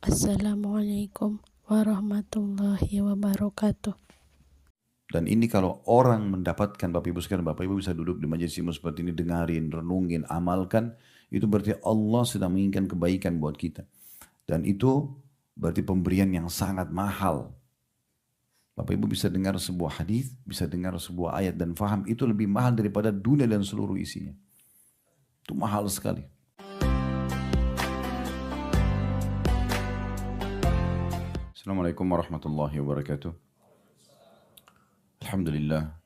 Assalamualaikum warahmatullahi wabarakatuh. Dan ini kalau orang mendapatkan, Bapak Ibu sekalian, Bapak Ibu bisa duduk di majelis ilmu seperti ini, dengarin, renungin, amalkan, itu berarti Allah sedang menginginkan kebaikan buat kita. Dan itu berarti pemberian yang sangat mahal. Bapak Ibu bisa dengar sebuah hadis, bisa dengar sebuah ayat dan faham, itu lebih mahal daripada dunia dan seluruh isinya. Itu mahal sekali. Assalamualaikum warahmatullahi wabarakatuh. Alhamdulillah.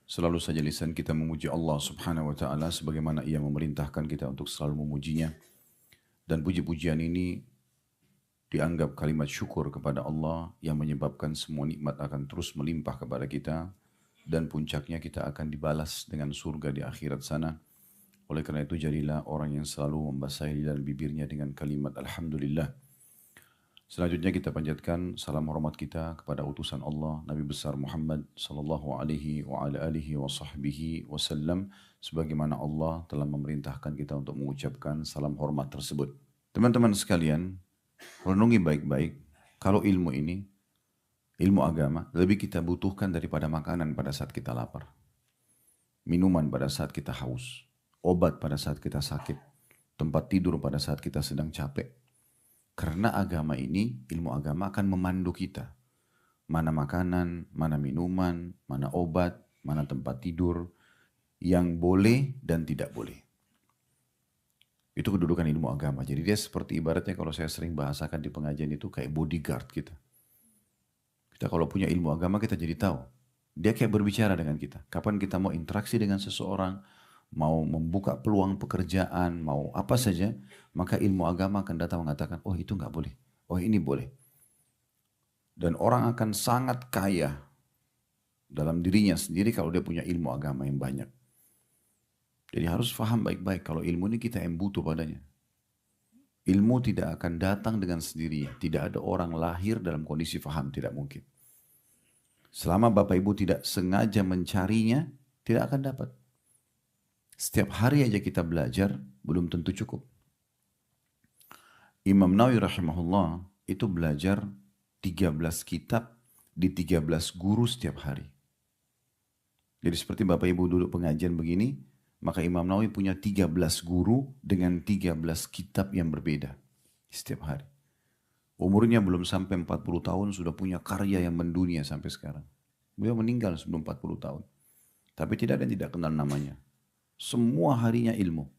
Selalu saja lisan kita memuji Allah subhanahu wa ta'ala sebagaimana ia memerintahkan kita untuk selalu memujinya. Dan puji-pujian ini dianggap kalimat syukur kepada Allah yang menyebabkan semua nikmat akan terus melimpah kepada kita. Dan puncaknya kita akan dibalas dengan surga di akhirat sana. Oleh karena itu jadilah orang yang selalu membasahi lidah dan bibirnya dengan kalimat Alhamdulillah. Selanjutnya kita panjatkan salam hormat kita kepada utusan Allah Nabi besar Muhammad sallallahu alaihi wa ala alihi wa sahbihi wasallam sebagaimana Allah telah memerintahkan kita untuk mengucapkan salam hormat tersebut. Teman-teman sekalian, renungi baik-baik kalau ilmu ini, ilmu agama lebih kita butuhkan daripada makanan pada saat kita lapar. Minuman pada saat kita haus, obat pada saat kita sakit, tempat tidur pada saat kita sedang capek. Karena agama ini, ilmu agama akan memandu kita. Mana makanan, mana minuman, mana obat, mana tempat tidur yang boleh dan tidak boleh. Itu kedudukan ilmu agama. Jadi dia seperti ibaratnya kalau saya sering bahasakan di pengajian itu kayak bodyguard kita. Kita kalau punya ilmu agama kita jadi tahu. Dia kayak berbicara dengan kita. Kapan kita mau interaksi dengan seseorang, mau membuka peluang pekerjaan, mau apa saja, maka ilmu agama akan datang mengatakan, oh itu nggak boleh, oh ini boleh. Dan orang akan sangat kaya dalam dirinya sendiri kalau dia punya ilmu agama yang banyak. Jadi harus paham baik-baik kalau ilmu ini kita yang butuh padanya. Ilmu tidak akan datang dengan sendirinya. Tidak ada orang lahir dalam kondisi paham, tidak mungkin. Selama Bapak Ibu tidak sengaja mencarinya, tidak akan dapat. Setiap hari aja kita belajar, belum tentu cukup. Imam Nawawi rahimahullah itu belajar 13 kitab di 13 guru setiap hari. Jadi seperti Bapak Ibu duduk pengajian begini, maka Imam Nawawi punya 13 guru dengan 13 kitab yang berbeda setiap hari. Umurnya belum sampai 40 tahun sudah punya karya yang mendunia sampai sekarang. Beliau meninggal sebelum 40 tahun. Tapi tidak ada yang tidak kenal namanya. Semua harinya ilmu.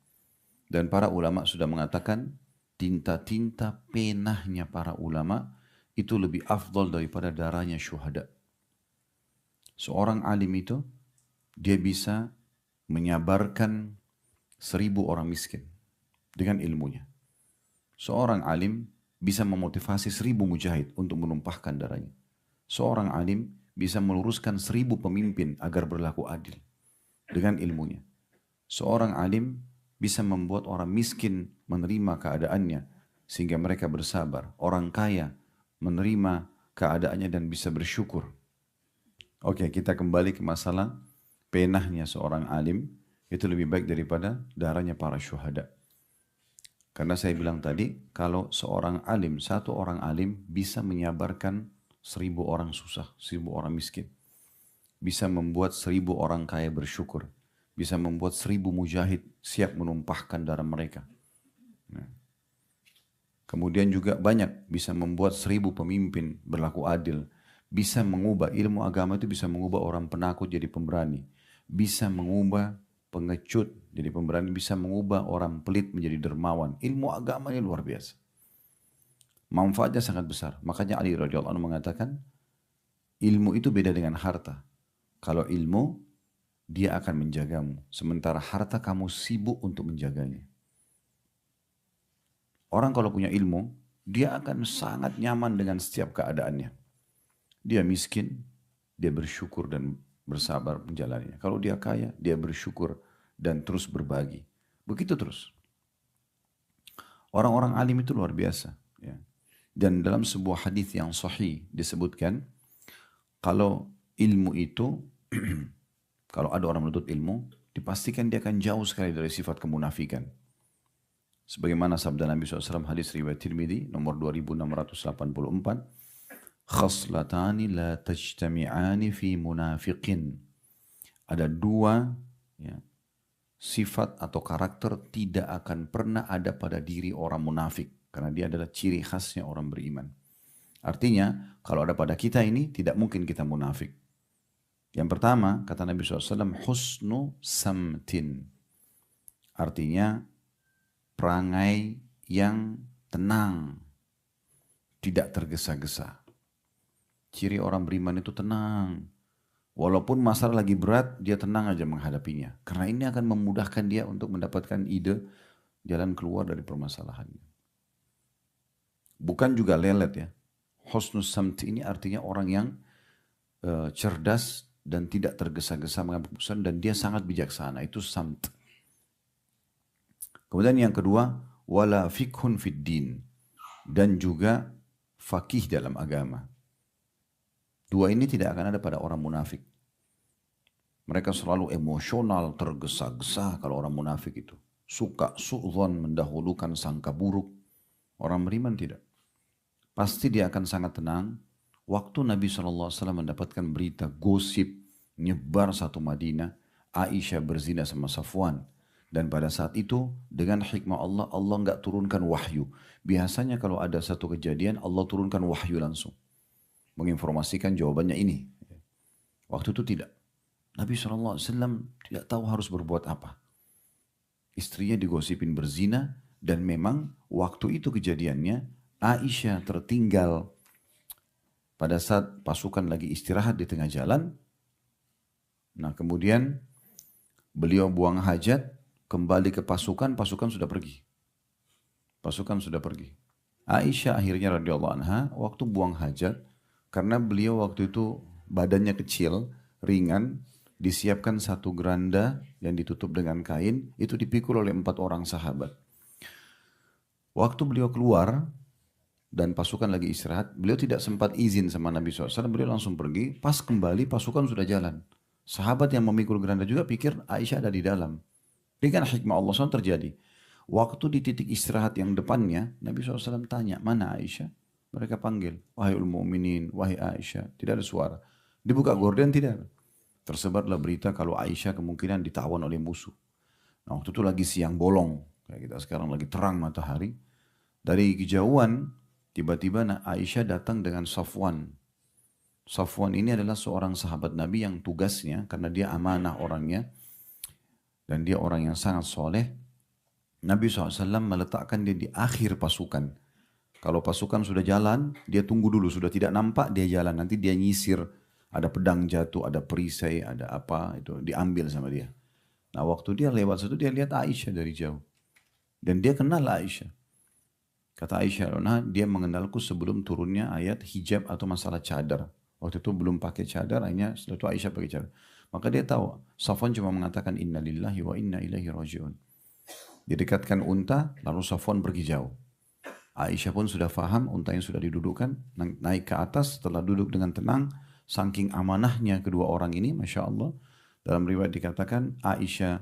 Dan para ulama sudah mengatakan tinta-tinta penahnya para ulama itu lebih afdal daripada darahnya syuhada. Seorang alim itu dia bisa menyabarkan 1000 orang miskin dengan ilmunya. Seorang alim bisa memotivasi 1000 mujahid untuk menumpahkan darahnya. Seorang alim bisa meluruskan 1000 pemimpin agar berlaku adil dengan ilmunya. Seorang alim bisa membuat orang miskin menerima keadaannya sehingga mereka bersabar. Orang kaya menerima keadaannya dan bisa bersyukur. Oke, kita kembali ke masalah penahnya seorang alim itu lebih baik daripada darahnya para syuhada. Karena saya bilang tadi, kalau seorang alim, satu orang alim bisa menyabarkan 1000 orang susah, 1000 orang miskin. Bisa membuat 1000 orang kaya bersyukur. Bisa membuat 1000 mujahid siap menumpahkan darah mereka. Nah. Kemudian juga banyak bisa membuat 1000 pemimpin berlaku adil. Bisa mengubah, ilmu agama itu bisa mengubah orang penakut jadi pemberani. Bisa mengubah pengecut jadi pemberani. Bisa mengubah orang pelit menjadi dermawan. Ilmu agama ini luar biasa. Manfaatnya sangat besar. Makanya Ali radhiyallahu anhu mengatakan, ilmu itu beda dengan harta. Kalau ilmu, dia akan menjagamu. Sementara harta kamu sibuk untuk menjaganya. Orang kalau punya ilmu, dia akan sangat nyaman dengan setiap keadaannya. Dia miskin, dia bersyukur dan bersabar menjalaninya. Kalau dia kaya, dia bersyukur dan terus berbagi. Begitu terus. Orang-orang alim itu luar biasa. Ya. Dan dalam sebuah hadis yang sahih disebutkan, kalau ilmu itu kalau ada orang menuntut ilmu, dipastikan dia akan jauh sekali dari sifat kemunafikan. Sebagaimana sabda Nabi SAW hadis riwayat Tirmidzi nomor 2684, khaslatani la tajtami'ani fi munafiqin. Ada dua ya, sifat atau karakter tidak akan pernah ada pada diri orang munafik. Karena dia adalah ciri khasnya orang beriman. Artinya kalau ada pada kita ini tidak mungkin kita munafik. Yang pertama kata Nabi SAW, husnu samtin. Artinya perangai yang tenang, tidak tergesa-gesa. Ciri orang beriman itu tenang. Walaupun masalah lagi berat, dia tenang aja menghadapinya. Karena ini akan memudahkan dia untuk mendapatkan ide jalan keluar dari permasalahannya. Bukan juga lelet ya. Husnus samt ini artinya orang yang cerdas dan tidak tergesa-gesa mengambil keputusan dan dia sangat bijaksana. Itu samt. Kemudian yang kedua, wala fikhun fid din, dan juga fakih dalam agama. Dua ini tidak akan ada pada orang munafik. Mereka selalu emosional, tergesa-gesa kalau orang munafik itu. Suka su'zon, mendahulukan sangka buruk. Orang beriman tidak. Pasti dia akan sangat tenang. Waktu Nabi SAW mendapatkan berita gosip nyebar satu Madinah, Aisyah berzina sama Safwan. Dan pada saat itu dengan hikmah Allah, Allah nggak turunkan wahyu. Biasanya kalau ada satu kejadian, Allah turunkan wahyu langsung. Menginformasikan jawabannya ini. Waktu itu tidak. Nabi SAW tidak tahu harus berbuat apa. Istrinya digosipin berzina dan memang waktu itu kejadiannya Aisyah tertinggal pada saat pasukan lagi istirahat di tengah jalan. Nah kemudian beliau buang hajat, kembali ke pasukan, pasukan sudah pergi. Pasukan sudah pergi. Aisyah akhirnya radhiyallahu anha waktu buang hajat, karena beliau waktu itu badannya kecil, ringan, disiapkan satu geranda yang ditutup dengan kain, itu dipikul oleh 4 orang sahabat. Waktu beliau keluar dan pasukan lagi istirahat, beliau tidak sempat izin sama Nabi SAW, beliau langsung pergi, pas kembali pasukan sudah jalan. Sahabat yang memikul geranda juga pikir Aisyah ada di dalam. Dengan hikmah Allah SWT terjadi. Waktu di titik istirahat yang depannya, Nabi SAW tanya, mana Aisyah? Mereka panggil, wahai ul-mu'minin, wahai Aisyah. Tidak ada suara. Dibuka gorden, tidak ada. Tersebarlah berita kalau Aisyah kemungkinan ditawan oleh musuh. Nah waktu itu lagi siang bolong. Kayak kita sekarang lagi terang matahari. Dari kejauhan, tiba-tiba Aisyah datang dengan Safwan. Safwan ini adalah seorang sahabat Nabi yang tugasnya, karena dia amanah orangnya, dan dia orang yang sangat soleh. Nabi SAW meletakkan dia di akhir pasukan. Kalau pasukan sudah jalan, dia tunggu dulu. Sudah tidak nampak, dia jalan. Nanti dia nyisir. Ada pedang jatuh, ada perisai, ada apa. Itu diambil sama dia. Nah waktu dia lewat situ, dia lihat Aisyah dari jauh. Dan dia kenal Aisyah. Kata Aisyah, nah dia mengenalku sebelum turunnya ayat hijab atau masalah cadar. Waktu itu belum pakai cadar, akhirnya setelah itu Aisyah pakai cadar. Maka dia tahu, Safwan cuma mengatakan inna lillahi wa inna ilaihi raji'un. Didekatkan unta, lalu Safwan pergi jauh. Aisyah pun sudah faham, unta yang sudah didudukkan, naik ke atas setelah duduk dengan tenang, saking amanahnya kedua orang ini, Masya Allah. Dalam riwayat dikatakan, Aisyah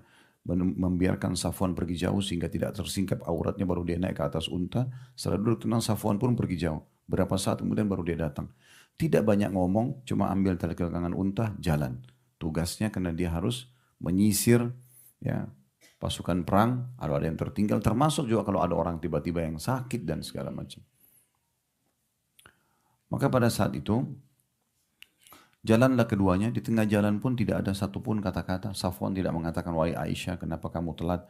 membiarkan Safwan pergi jauh sehingga tidak tersingkap auratnya, baru dia naik ke atas unta. Setelah duduk tenang, Safwan pun pergi jauh. Berapa saat kemudian baru dia datang. Tidak banyak ngomong, cuma ambil tali kekangan unta, jalan. Tugasnya karena dia harus menyisir ya pasukan perang, kalau ada yang tertinggal, termasuk juga kalau ada orang tiba-tiba yang sakit dan segala macam. Maka pada saat itu, jalanlah keduanya, di tengah jalan pun tidak ada satupun kata-kata. Safwan tidak mengatakan, wahai Aisyah, kenapa kamu telat?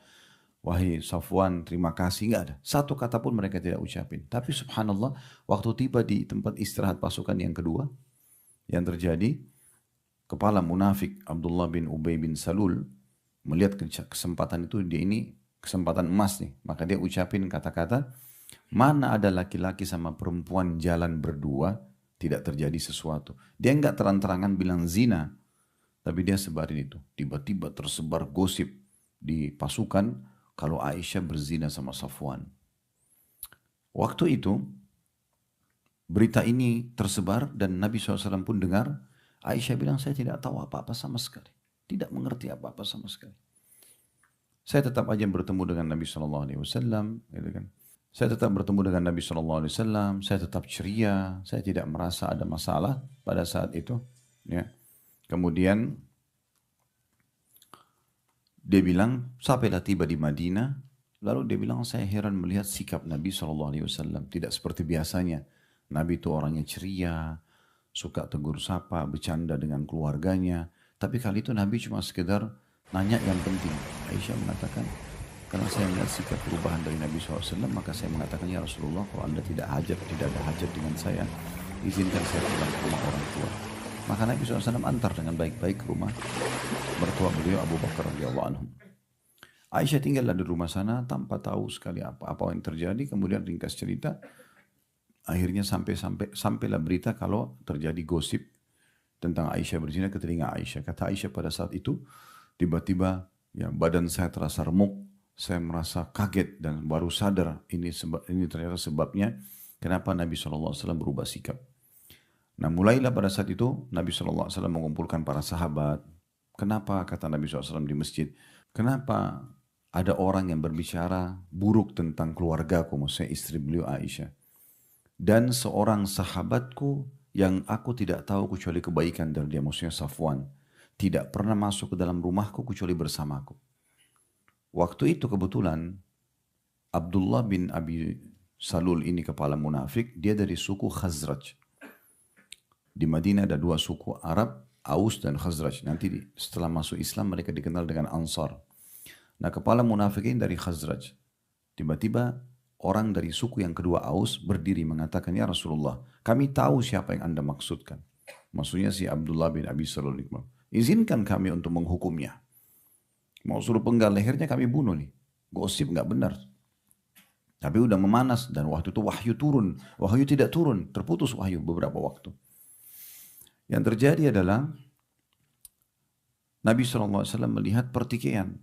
Wahai Safwan, terima kasih. Enggak ada. Satu kata pun mereka tidak ucapin. Tapi subhanallah, waktu tiba di tempat istirahat pasukan yang kedua, yang terjadi, kepala munafik Abdullah bin Ubay bin Salul melihat kesempatan itu, dia ini kesempatan emas nih. Maka dia ucapin kata-kata, mana ada laki-laki sama perempuan jalan berdua, tidak terjadi sesuatu. Dia enggak terang-terangan bilang zina, tapi dia sebarin itu. Tiba-tiba tersebar gosip di pasukan kalau Aisyah berzina sama Safwan. Waktu itu berita ini tersebar dan Nabi SAW pun dengar. Aisyah bilang, saya tidak tahu apa-apa sama sekali. Tidak mengerti apa-apa sama sekali. Saya tetap aja bertemu dengan Nabi Shallallahu Alaihi Wasallam, gitu kan. Saya tetap bertemu dengan Nabi Shallallahu Alaihi Wasallam. Saya tetap ceria. Saya tidak merasa ada masalah pada saat itu. Ya. Kemudian dia bilang, sampailah tiba di Madinah. Lalu dia bilang, saya heran melihat sikap Nabi SAW. Tidak seperti biasanya. Nabi itu orangnya ceria, suka tegur sapa, bercanda dengan keluarganya. Tapi kali itu Nabi cuma sekedar nanya yang penting. Aisyah mengatakan, karena saya melihat sikap perubahan dari Nabi SAW, maka saya mengatakan, ya Rasulullah, kalau anda tidak ada hajat dengan saya, izinkan saya pulang ke rumah orang tua. Maka Nabi SAW antar dengan baik-baik ke rumah mertua beliau Abu Bakar radhiyallahu anhu. Aisyah tinggallah di rumah sana tanpa tahu sekali apa yang terjadi. Kemudian ringkas cerita, akhirnya sampailah berita kalau terjadi gosip tentang Aisyah berzina ke telinga Aisyah. Kata Aisyah pada saat itu, tiba-tiba ya badan saya terasa remuk, saya merasa kaget dan baru sadar ini ternyata sebabnya kenapa Nabi SAW berubah sikap. Nah mulailah pada saat itu Nabi SAW mengumpulkan para sahabat. Kenapa kata Nabi SAW di masjid? Kenapa ada orang yang berbicara buruk tentang keluargaku, maksudnya istri beliau Aisyah. Dan seorang sahabatku yang aku tidak tahu kecuali kebaikan dari dia, maksudnya Safwan. Tidak pernah masuk ke dalam rumahku kecuali bersamaku. Waktu itu kebetulan Abdullah bin Abi Salul ini kepala munafik, dia dari suku Khazraj. Di Madinah ada dua suku Arab, Aus dan Khazraj. Nanti setelah masuk Islam mereka dikenal dengan Ansar. Nah kepala munafik ini dari Khazraj. Tiba-tiba orang dari suku yang kedua Aus berdiri mengatakan, ya Rasulullah, kami tahu siapa yang anda maksudkan. Maksudnya si Abdullah bin Abi Salul. Izinkan kami untuk menghukumnya. Mau suruh penggal lehernya kami bunuh nih. Gosip nggak benar. Tapi udah memanas dan waktu itu wahyu turun. Wahyu tidak turun, terputus wahyu beberapa waktu. Yang terjadi adalah Nabi SAW melihat pertikaian.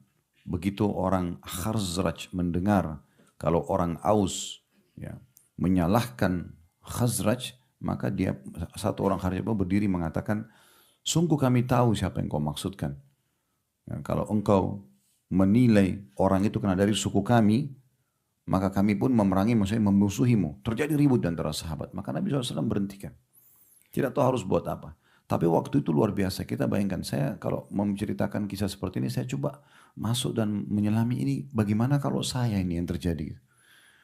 Begitu orang Khazraj mendengar kalau orang Aus ya, menyalahkan Khazraj, maka dia satu orang Khazraj berdiri mengatakan, sungguh kami tahu siapa yang kau maksudkan. Ya, kalau engkau menilai orang itu karena dari suku kami, maka kami pun memerangi, maksudnya memusuhimu. Terjadi ribut antara sahabat. Maka Nabi SAW berhentikan. Tidak tahu harus buat apa. Tapi waktu itu luar biasa. Kita bayangkan, saya kalau menceritakan kisah seperti ini, saya coba masuk dan menyelami ini. Bagaimana kalau saya ini yang terjadi?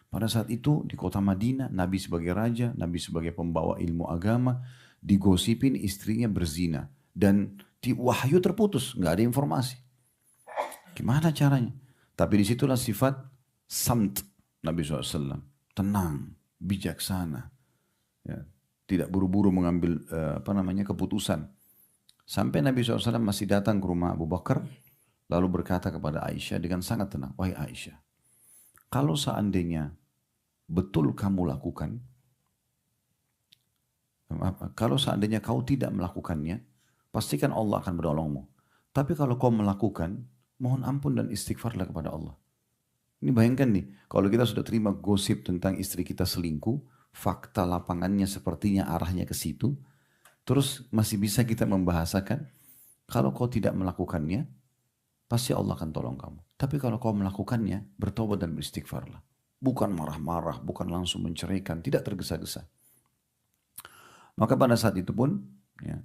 Pada saat itu di kota Madinah, Nabi sebagai raja, Nabi sebagai pembawa ilmu agama, digosipin istrinya berzina. Dan wahyu terputus, nggak ada informasi. Gimana caranya? Tapi disitulah sifat samt Nabi SAW. Tenang, bijaksana. Ya, tidak buru-buru mengambil keputusan. Sampai Nabi SAW masih datang ke rumah Abu Bakar, lalu berkata kepada Aisyah dengan sangat tenang, wahai Aisyah, kalau seandainya betul kamu lakukan, kalau seandainya kau tidak melakukannya, pastikan Allah akan menolongmu. Tapi kalau kau melakukan, mohon ampun dan istighfarlah kepada Allah. Ini bayangkan nih, kalau kita sudah terima gosip tentang istri kita selingkuh, fakta lapangannya sepertinya arahnya ke situ, terus masih bisa kita membahasakan, kalau kau tidak melakukannya, pasti Allah akan tolong kamu. Tapi kalau kau melakukannya, bertobat dan beristighfarlah. Bukan marah-marah, bukan langsung menceraikan, tidak tergesa-gesa. Maka pada saat itu pun, ya,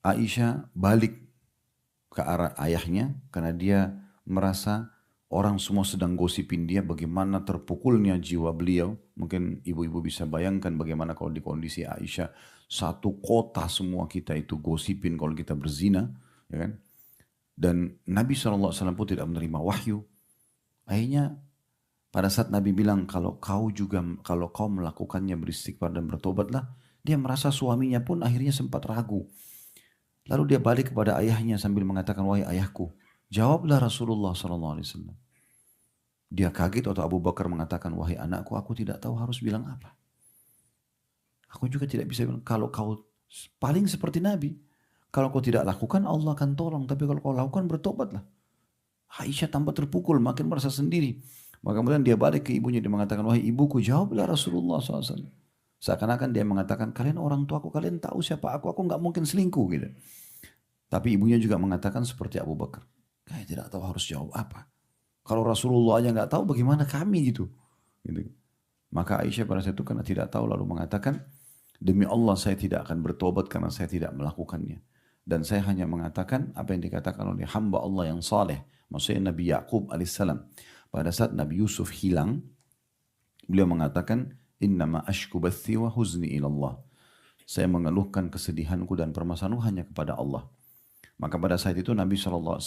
Aisyah balik ke arah ayahnya, karena dia merasa orang semua sedang gosipin dia, bagaimana terpukulnya jiwa beliau. Mungkin ibu-ibu bisa bayangkan bagaimana kalau di kondisi Aisyah, satu kota semua kita itu gosipin kalau kita berzina. Ya kan? Dan Nabi SAW pun tidak menerima wahyu. Akhirnya pada saat Nabi bilang, kalau kau melakukannya beristighfar dan bertobatlah, dia merasa suaminya pun akhirnya sempat ragu. Lalu dia balik kepada ayahnya sambil mengatakan, wahai ayahku, jawablah Rasulullah SAW. Dia kaget atau Abu Bakar mengatakan, wahai anakku, aku tidak tahu harus bilang apa. Aku juga tidak bisa bilang, kalau kau paling seperti Nabi, kalau kau tidak lakukan Allah akan tolong, tapi kalau kau lakukan bertobatlah. Aisyah tampak terpukul, makin merasa sendiri. Maka kemudian dia balik ke ibunya, dia mengatakan, wahai ibuku, jawablah Rasulullah SAW. Seakan-akan dia mengatakan, kalian orang tuaku, kalian tahu siapa aku nggak mungkin selingkuh gitu. Tapi ibunya juga mengatakan seperti Abu Bakar. Kayak tidak tahu harus jawab apa. Kalau Rasulullah aja nggak tahu, bagaimana kami gitu. Gitu. Maka Aisyah pada saat itu karena tidak tahu lalu mengatakan, demi Allah saya tidak akan bertobat karena saya tidak melakukannya. Dan saya hanya mengatakan apa yang dikatakan oleh hamba Allah yang saleh. Maksudnya Nabi Yakub alaihissalam. Pada saat Nabi Yusuf hilang, beliau mengatakan, innama ashku bathi wa huzni ilallah. Saya mengeluhkan kesedihanku dan permasalahanku hanya kepada Allah. Maka pada saat itu Nabi SAW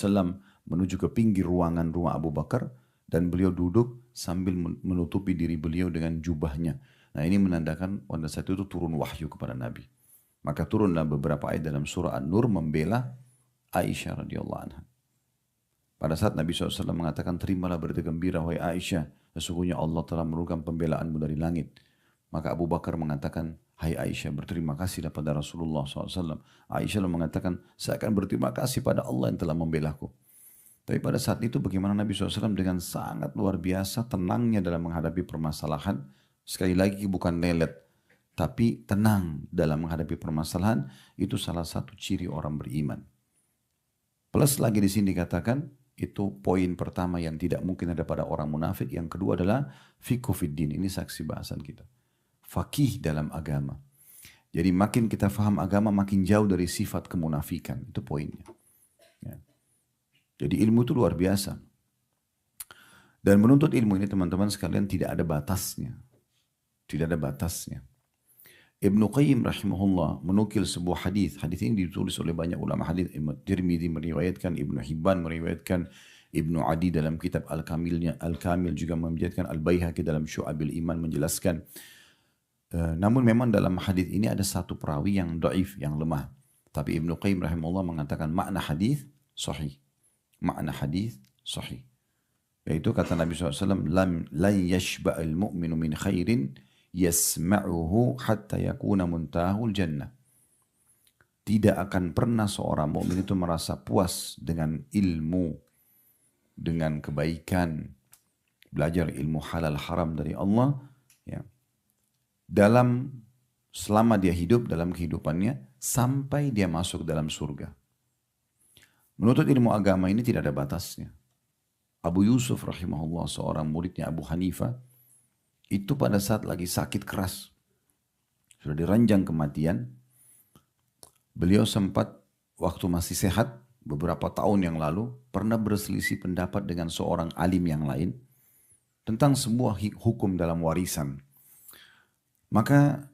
menuju ke pinggir ruangan rumah Abu Bakar dan beliau duduk sambil menutupi diri beliau dengan jubahnya. Nah ini menandakan pada saat itu turun wahyu kepada Nabi. Maka turunlah beberapa ayat dalam surah An-Nur membela Aisyah radhiyallahu anha. Pada saat Nabi SAW mengatakan, terimalah berita gembira wahai Aisyah, sesungguhnya Allah telah menurunkan pembelaanmu dari langit. Maka Abu Bakar mengatakan, hai Aisyah, berterima kasihlah pada Rasulullah SAW. Aisyah mengatakan, saya akan berterima kasih pada Allah yang telah membelaku. Tapi pada saat itu bagaimana Nabi SAW dengan sangat luar biasa tenangnya dalam menghadapi permasalahan. Sekali lagi bukan lelet, tapi tenang dalam menghadapi permasalahan. Itu salah satu ciri orang beriman. Plus lagi di sini dikatakan, itu poin pertama yang tidak mungkin ada pada orang munafik. Yang kedua adalah fiqhu fiddin. Ini saksi bahasan kita. Fakih dalam agama. Jadi makin kita faham agama, makin jauh dari sifat kemunafikan. Itu poinnya. Ya. Jadi ilmu itu luar biasa. Dan menuntut ilmu ini teman-teman sekalian tidak ada batasnya. Tidak ada batasnya. Ibnu Qayyim rahimahullah menukil sebuah hadis. Hadis ini ditulis oleh banyak ulama hadis. Tirmidzi meriwayatkan, Ibnu Hibban meriwayatkan, Ibnu Adi dalam kitab Al-Kamilnya, Al-Kamil juga meriwayatkan, Al-Baihaqi dalam Syu'abil Iman menjelaskan. Namun memang dalam hadis ini ada satu perawi yang dhaif, yang lemah. Tapi Ibnu Qayyim rahimahullah mengatakan makna hadis sahih. Makna hadis sahih. Yaitu kata Nabi SAW, la yashba'al mu'minu min khairin yasma'uhu hatta yakuna muntahul jannah. Tidak akan pernah seorang mukmin itu merasa puas dengan ilmu, dengan kebaikan, belajar ilmu halal haram dari Allah, ya, dalam selama dia hidup dalam kehidupannya sampai dia masuk dalam surga. Menuntut ilmu agama ini tidak ada batasnya. Abu Yusuf rahimahullah, seorang muridnya Abu Hanifah, itu pada saat lagi sakit keras, sudah diranjang kematian, beliau sempat waktu masih sehat, beberapa tahun yang lalu, pernah berselisih pendapat dengan seorang alim yang lain, tentang sebuah hukum dalam warisan. Maka,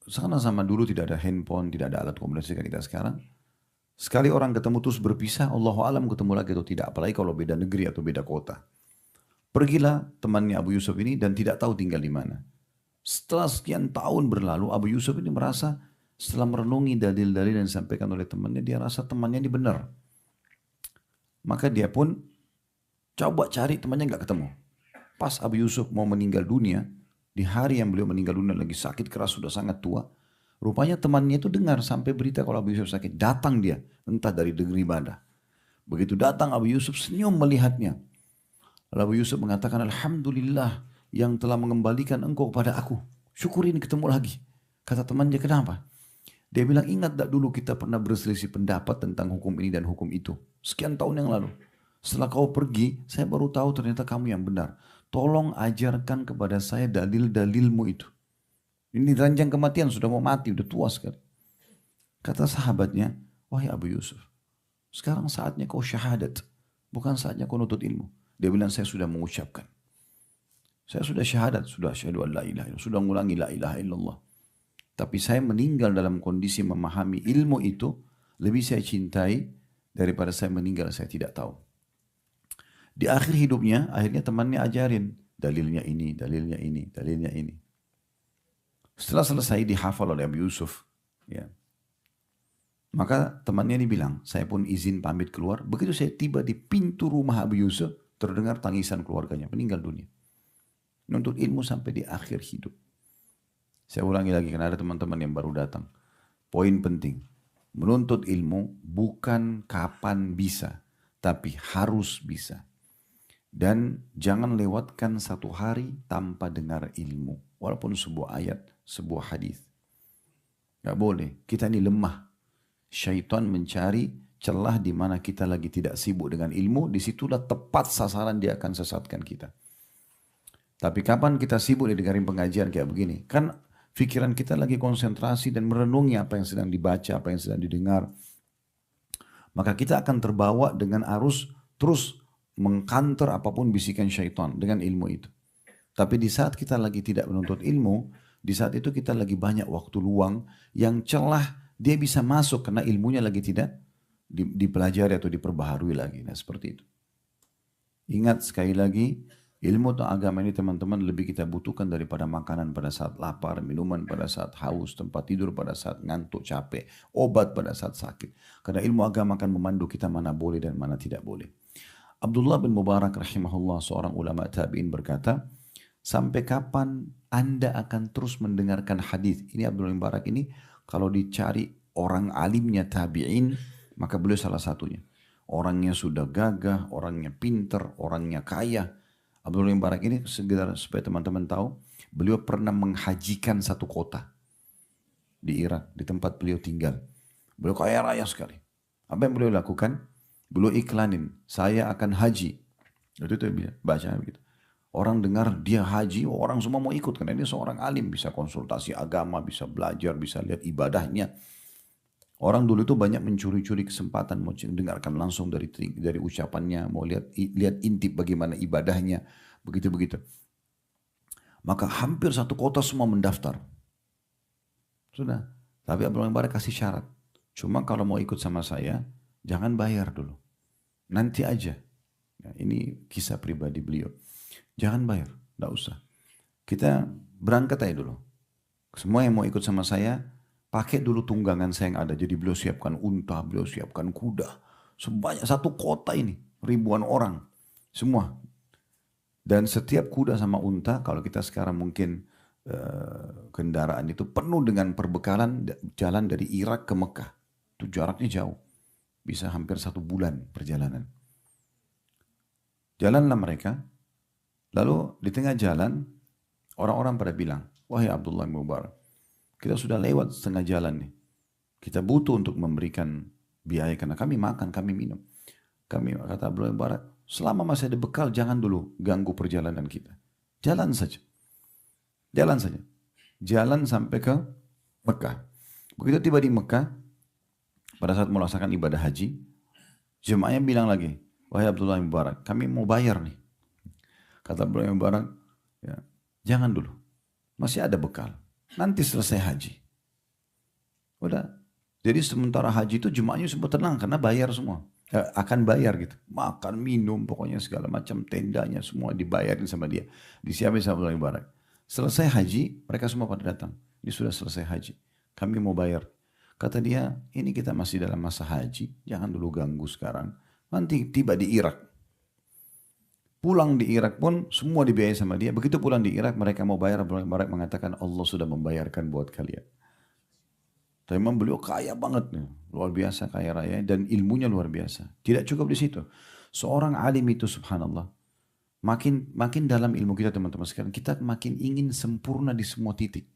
sama-sama dulu tidak ada handphone, tidak ada alat komunikasi kita sekarang. Sekali orang ketemu terus berpisah, Allahu alam ketemu lagi atau tidak, apalagi kalau beda negeri atau beda kota. Pergilah temannya Abu Yusuf ini dan tidak tahu tinggal di mana. Setelah sekian tahun berlalu, Abu Yusuf ini merasa setelah merenungi dalil-dalil yang disampaikan oleh temannya, dia rasa temannya ini benar. Maka dia pun coba cari temannya, nggak ketemu. Pas Abu Yusuf mau meninggal dunia, di hari yang beliau meninggal dunia lagi sakit keras, sudah sangat tua. Rupanya temannya itu dengar sampai berita kalau Abu Yusuf sakit. Datang dia, entah dari negeri mana. Begitu datang Abu Yusuf senyum melihatnya. Lalu Abu Yusuf mengatakan, Alhamdulillah yang telah mengembalikan engkau kepada aku. Syukurin ketemu lagi. Kata temannya, kenapa? Dia bilang, ingat tak dulu kita pernah berselisih pendapat tentang hukum ini dan hukum itu. Sekian tahun yang lalu. Setelah kau pergi, saya baru tahu ternyata kamu yang benar. Tolong ajarkan kepada saya dalil-dalilmu itu. Ini ranjang kematian, sudah mau mati, udah tua sekali. Kata sahabatnya, wahai Abu Yusuf, sekarang saatnya kau syahadat. Bukan saatnya kau nutut ilmu. Dia bilang, saya sudah mengucapkan. Saya sudah syahadat, sudah asyhadu an la ilaha illallah, sudah mengulangi la ilaha illallah. Tapi saya meninggal dalam kondisi memahami ilmu itu, lebih saya cintai daripada saya meninggal saya tidak tahu. Di akhir hidupnya, akhirnya temannya ajarin, dalilnya ini, dalilnya ini, dalilnya ini. Setelah selesai dihafal oleh Abu Yusuf, ya. Maka temannya ini bilang, saya pun izin pamit keluar. Begitu saya tiba di pintu rumah Abu Yusuf, terdengar tangisan keluarganya, meninggal dunia. Nuntut ilmu sampai di akhir hidup. Saya ulangi lagi karena ada teman-teman yang baru datang. Poin penting, menuntut ilmu bukan kapan bisa, tapi harus bisa. Dan jangan lewatkan satu hari tanpa dengar ilmu. Walaupun sebuah ayat, sebuah hadis. Gak boleh, kita ini lemah. Syaitan mencari celah di mana kita lagi tidak sibuk dengan ilmu, disitulah tepat sasaran dia akan sesatkan kita. Tapi kapan kita sibuk dengerin pengajian kayak begini? Kan pikiran kita lagi konsentrasi dan merenungi apa yang sedang dibaca, apa yang sedang didengar. Maka kita akan terbawa dengan arus terus mengkanter apapun bisikan syaitan dengan ilmu itu. Tapi di saat kita lagi tidak menuntut ilmu, di saat itu kita lagi banyak waktu luang yang celah dia bisa masuk karena ilmunya lagi tidak dipelajari atau diperbaharui lagi. Nah seperti itu. Ingat sekali lagi, ilmu atau agama ini teman-teman lebih kita butuhkan daripada makanan pada saat lapar, minuman pada saat haus, tempat tidur pada saat ngantuk, capek, obat pada saat sakit. Karena ilmu agama akan memandu kita mana boleh dan mana tidak boleh. Abdullah bin Mubarak rahimahullah, seorang ulama tabi'in berkata, sampai kapan Anda akan terus mendengarkan hadis? Ini Abdullah bin Mubarak ini kalau dicari orang alimnya tabi'in, maka beliau salah satunya. Orangnya sudah gagah, orangnya pinter, orangnya kaya. Abdullah bin Mubarak ini sekedar supaya teman-teman tahu, beliau pernah menghajikan satu kota di Irak, di tempat beliau tinggal. Beliau kaya raya sekali. Apa yang beliau lakukan? Beliau iklanin, saya akan haji. Itu dia baca begitu. Orang dengar dia haji, orang semua mau ikut karena dia seorang alim, bisa konsultasi agama, bisa belajar, bisa lihat ibadahnya. Orang dulu itu banyak mencuri-curi kesempatan mau dengarkan langsung dari ucapannya, mau lihat intip bagaimana ibadahnya, begitu-begitu. Maka hampir satu kota semua mendaftar. Sudah. Tapi Abdullah bin Mubarak kasih syarat. Cuma kalau mau ikut sama saya, jangan bayar dulu. Nanti aja. Ya, ini kisah pribadi beliau. Jangan bayar, tidak usah. Kita berangkat aja dulu. Semua yang mau ikut sama saya, pakai dulu tunggangan saya yang ada. Jadi beliau siapkan unta, beliau siapkan kuda. Sebanyak satu kota ini, ribuan orang. Semua. Dan setiap kuda sama unta, kalau kita sekarang mungkin kendaraan itu penuh dengan perbekalan jalan dari Irak ke Mekah. Itu jaraknya jauh. Bisa hampir 1 bulan perjalanan. Jalanlah mereka. Lalu di tengah jalan, orang-orang pada bilang, wahai Abdullah bin Mubarak, kita sudah lewat setengah jalan nih. Kita butuh untuk memberikan biaya karena kami makan, kami minum. Kata Abdullah bin Mubarak, selama masih ada bekal jangan dulu ganggu perjalanan kita. Jalan saja. Jalan saja. Jalan sampai ke Mekah. Begitu tiba di Mekah, pada saat melaksanakan ibadah haji, jemaahnya bilang lagi, wahai Abdullah bin Mubarak, kami mau bayar nih. Kata Abdullah bin Mubarak, ya, jangan dulu. Masih ada bekal. Nanti selesai haji. Udah. Jadi sementara haji itu jemaahnya semua tenang karena bayar semua. Akan bayar gitu. Makan, minum, pokoknya segala macam tendanya semua dibayarin sama dia. Disiapin sama Abdullah bin Mubarak. Selesai haji, mereka semua pada datang. Ini sudah selesai haji. Kami mau bayar. Kata dia, ini kita masih dalam masa haji. Jangan dulu ganggu sekarang. Nanti tiba di Irak. Pulang di Irak pun semua dibiayai sama dia. Begitu pulang di Irak mereka mau bayar. Abdullah bin Mubarak mengatakan Allah sudah membayarkan buat kalian. Tapi memang beliau kaya banget nih. Luar biasa kaya raya dan ilmunya luar biasa. Tidak cukup di situ. Seorang alim itu subhanallah. Makin dalam ilmu kita teman-teman sekarang. Kita makin ingin sempurna di semua titik.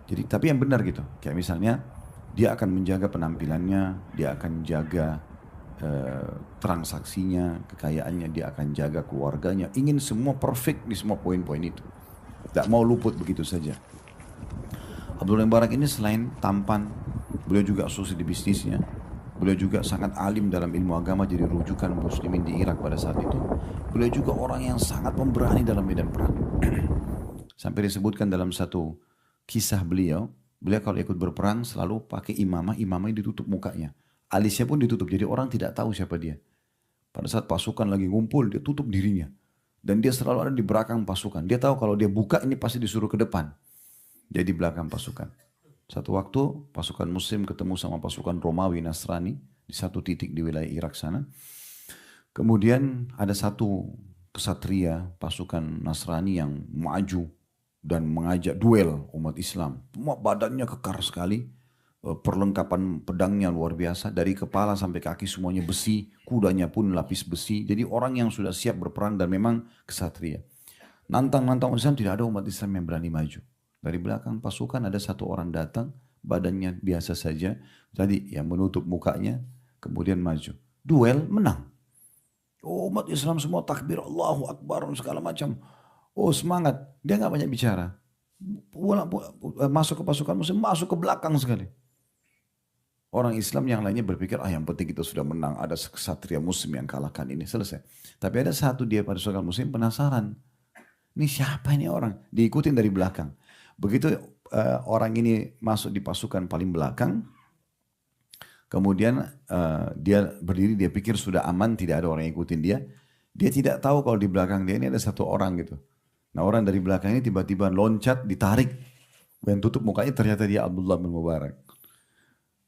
Jadi tapi yang benar gitu. Kayak misalnya dia akan menjaga penampilannya. Dia akan jaga transaksinya, kekayaannya, dia akan jaga keluarganya, ingin semua perfect di semua poin-poin itu. Tidak mau luput begitu saja. Abdullah bin Mubarak ini selain tampan, beliau juga sukses di bisnisnya, beliau juga sangat alim dalam ilmu agama jadi rujukan muslimin di Irak pada saat itu. Beliau juga orang yang sangat pemberani dalam medan perang. Sampai disebutkan dalam satu kisah beliau kalau ikut berperang selalu pakai imamahnya ditutup mukanya. Alisnya pun ditutup, jadi orang tidak tahu siapa dia. Pada saat pasukan lagi ngumpul, dia tutup dirinya. Dan dia selalu ada di belakang pasukan. Dia tahu kalau dia buka ini pasti disuruh ke depan. Jadi di belakang pasukan. Satu waktu pasukan muslim ketemu sama pasukan Romawi Nasrani di satu titik di wilayah Irak sana. Kemudian ada satu kesatria pasukan Nasrani yang maju dan mengajak duel umat Islam. Semua badannya kekar sekali. Perlengkapan pedangnya luar biasa, dari kepala sampai kaki semuanya besi, kudanya pun lapis besi. Jadi orang yang sudah siap berperang dan memang kesatria. Nantang Islam, tidak ada umat Islam yang berani maju. Dari belakang pasukan ada satu orang datang badannya biasa saja. Tadi yang menutup mukanya, kemudian maju. Duel, menang. Oh, umat Islam semua takbir, Allahu Akbar, segala macam. Oh semangat, dia nggak banyak bicara. Masuk ke pasukan muslim, masuk ke belakang sekali. Orang Islam yang lainnya berpikir, yang penting kita sudah menang, ada kesatria muslim yang kalahkan ini, selesai. Tapi ada satu dia pada pasukan muslim penasaran. Ini siapa ini orang? Diikutin dari belakang. Begitu orang ini masuk di pasukan paling belakang, kemudian dia berdiri, dia pikir sudah aman, tidak ada orang yang ikutin dia. Dia tidak tahu kalau di belakang dia ini ada satu orang gitu. Nah orang dari belakang ini tiba-tiba loncat, ditarik. Dan tutup mukanya, ternyata dia Abdullah bin Mubarak.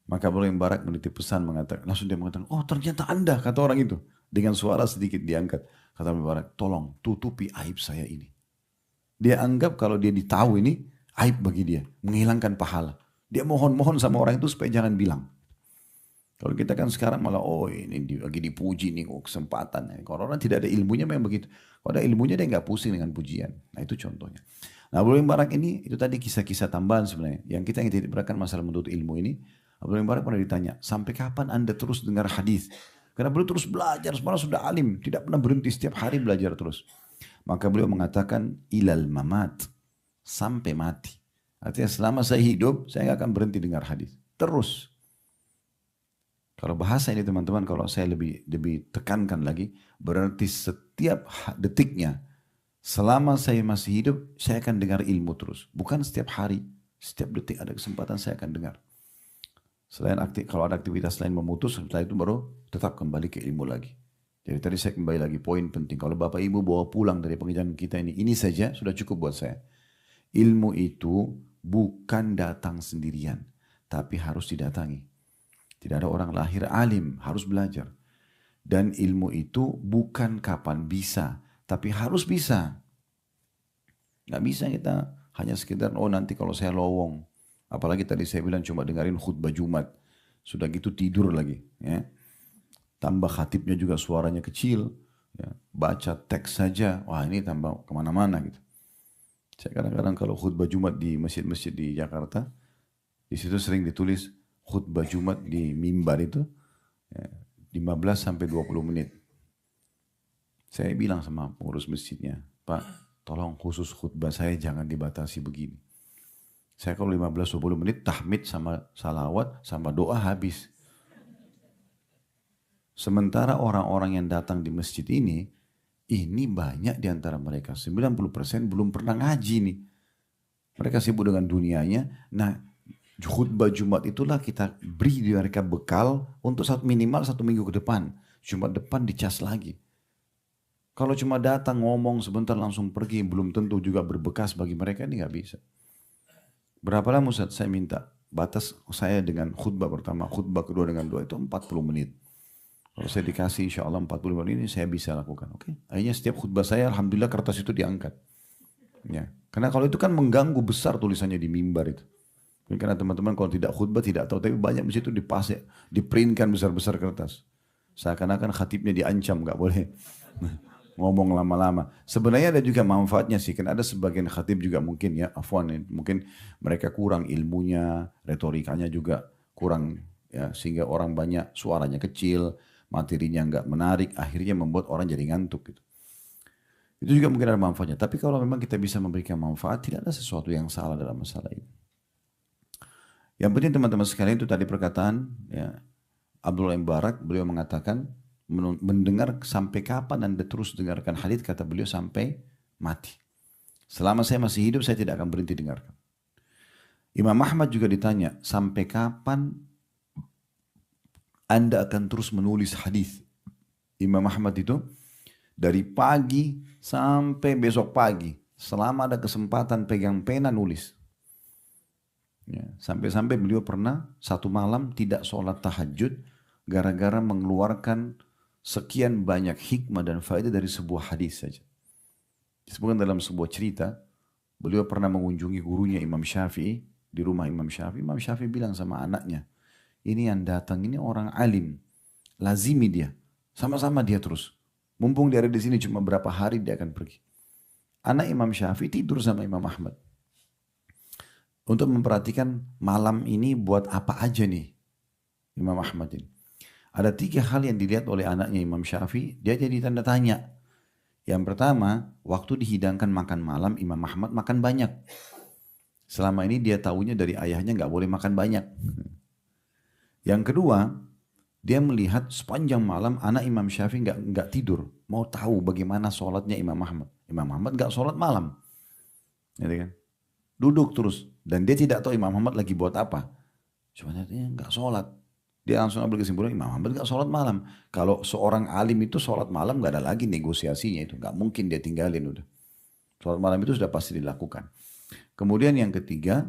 Maka Abdullah bin Mubarak menitip pesan, langsung dia mengatakan, oh ternyata anda, kata orang itu. Dengan suara sedikit diangkat. Kata Abdullah bin Mubarak, tolong tutupi aib saya ini. Dia anggap kalau dia ditahu ini, aib bagi dia. Menghilangkan pahala. Dia mohon-mohon sama orang itu supaya jangan bilang. Kalau kita kan sekarang malah, oh ini lagi dipuji nih, kesempatan. Kalau orang tidak ada ilmunya memang begitu. Kalau ada ilmunya dia nggak pusing dengan pujian. Nah itu contohnya. Nah Abdullah bin Mubarak ini, itu tadi kisah-kisah tambahan sebenarnya. Yang kita yang tidak berikan masalah menuntut ilmu ini, Abdullah bin Mubarak pernah ditanya, sampai kapan anda terus dengar hadis? Karena beliau terus belajar, sebenarnya sudah alim. Tidak pernah berhenti, setiap hari belajar terus. Maka beliau mengatakan, ilal mamat. Sampai mati. Artinya selama saya hidup, saya nggak akan berhenti dengar hadis. Terus. Kalau bahasa ini teman-teman, kalau saya lebih tekankan lagi, berarti setiap detiknya, selama saya masih hidup, saya akan dengar ilmu terus. Bukan setiap hari, setiap detik ada kesempatan saya akan dengar. Selain kalau ada aktivitas lain memutus, setelah itu baru tetap kembali ke ilmu lagi. Jadi tadi saya kembali lagi, poin penting. Kalau Bapak Ibu bawa pulang dari pengajian kita ini saja sudah cukup buat saya. Ilmu itu bukan datang sendirian, tapi harus didatangi. Tidak ada orang lahir alim, harus belajar. Dan ilmu itu bukan kapan bisa, tapi harus bisa. Nggak bisa kita hanya sekedar, oh nanti kalau saya lowong. Apalagi tadi saya bilang cuma dengerin khutbah Jumat. Sudah gitu tidur lagi. Ya. Tambah khatibnya juga suaranya kecil. Ya. Baca teks saja, wah ini tambah kemana-mana gitu. Saya kadang-kadang kalau khutbah Jumat di masjid-masjid di Jakarta, di situ sering ditulis, khutbah Jumat di mimbar itu 15 sampai 20 menit. Saya bilang sama pengurus masjidnya, Pak, tolong khusus khutbah saya jangan dibatasi begini. Saya kalau 15-20 menit tahmid sama salawat sama doa habis. Sementara orang-orang yang datang di masjid ini banyak di antara mereka. 90% belum pernah ngaji nih. Mereka sibuk dengan dunianya. Nah, khutbah Jumat itulah kita beri mereka bekal untuk minimal 1 minggu ke depan. Jumat depan dicas lagi. Kalau cuma datang ngomong sebentar langsung pergi, belum tentu juga berbekas bagi mereka, ini nggak bisa. Berapa lama Ustaz saya minta? Batas saya dengan khutbah pertama, khutbah kedua dengan doa itu 40 menit. Kalau saya dikasih insya Allah 40 menit ini saya bisa lakukan. Oke? Akhirnya setiap khutbah saya Alhamdulillah kertas itu diangkat. Ya. Karena kalau itu kan mengganggu besar tulisannya di mimbar itu. Karena teman-teman kalau tidak khutbah tidak tahu, tapi banyak di situ dipasek, diprintkan besar-besar kertas. Seakan-akan khatibnya diancam, nggak boleh ngomong lama-lama. Sebenarnya ada juga manfaatnya sih, kan ada sebagian khatib juga mungkin ya, afwan, mungkin mereka kurang ilmunya, retorikanya juga kurang ya, sehingga orang banyak suaranya kecil, materinya nggak menarik, akhirnya membuat orang jadi ngantuk gitu. Itu juga mungkin ada manfaatnya. Tapi kalau memang kita bisa memberikan manfaat, tidak ada sesuatu yang salah dalam masalah ini. Yang penting teman-teman sekalian itu tadi perkataan ya, Abdullah bin Mubarak, beliau mengatakan mendengar sampai kapan Anda terus dengarkan hadits, kata beliau sampai mati. Selama saya masih hidup saya tidak akan berhenti dengarkan. Imam Ahmad juga ditanya, sampai kapan Anda akan terus menulis hadis? Imam Ahmad itu dari pagi sampai besok pagi, selama ada kesempatan pegang pena nulis. Ya, sampai-sampai beliau pernah satu malam tidak sholat tahajud gara-gara mengeluarkan sekian banyak hikmah dan faedah dari sebuah hadis saja. Disebutkan dalam sebuah cerita, beliau pernah mengunjungi gurunya Imam Syafi'i di rumah Imam Syafi'i. Imam Syafi'i bilang sama anaknya, ini yang datang ini orang alim, lazimi dia, sama-sama dia terus. Mumpung dia ada di sini cuma berapa hari dia akan pergi. Anak Imam Syafi'i tidur sama Imam Ahmad. untuk memperhatikan malam ini buat apa aja nih Imam Ahmad ini. Ada 3 hal yang dilihat oleh anaknya Imam Syafi'i, dia jadi tanda tanya. Yang pertama, waktu dihidangkan makan malam, Imam Ahmad makan banyak. Selama ini dia tahunya dari ayahnya nggak boleh makan banyak. Yang kedua, dia melihat sepanjang malam anak Imam Syafi'i nggak tidur, mau tahu bagaimana sholatnya Imam Ahmad. Imam Ahmad nggak sholat malam, gitu kan? Duduk terus dan dia tidak tahu Imam Ahmad lagi buat apa. Sebenarnya nggak sholat. Dia langsung ambil kesimpulan Imam Ahmad nggak sholat malam. Kalau seorang alim itu sholat malam nggak ada lagi negosiasinya itu, nggak mungkin dia tinggalin udah. Sholat malam itu sudah pasti dilakukan. Kemudian yang ketiga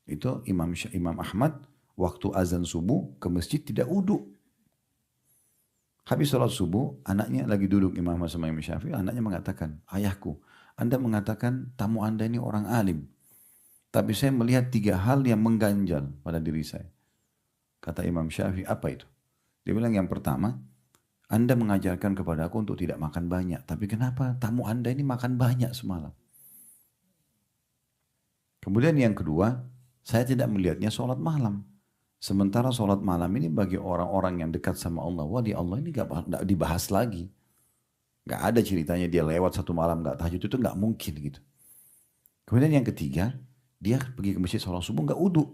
itu Imam Ahmad waktu azan subuh ke masjid tidak uduk. Habis sholat subuh, anaknya lagi duduk Imam Ahmad sama Imam Syafi'i, anaknya mengatakan, ayahku, Anda mengatakan tamu Anda ini orang alim. Tapi saya melihat 3 hal yang mengganjal pada diri saya. Kata Imam Syafi'i, apa itu? Dia bilang yang pertama, Anda mengajarkan kepada aku untuk tidak makan banyak. Tapi kenapa tamu Anda ini makan banyak semalam? Kemudian yang kedua, saya tidak melihatnya sholat malam. Sementara sholat malam ini bagi orang-orang yang dekat sama Allah, wah di Allah ini gak dibahas lagi. Gak ada ceritanya dia lewat satu malam gak tahajud, itu gak mungkin gitu. Kemudian yang ketiga, dia pergi ke masjid sholat subuh gak uduk.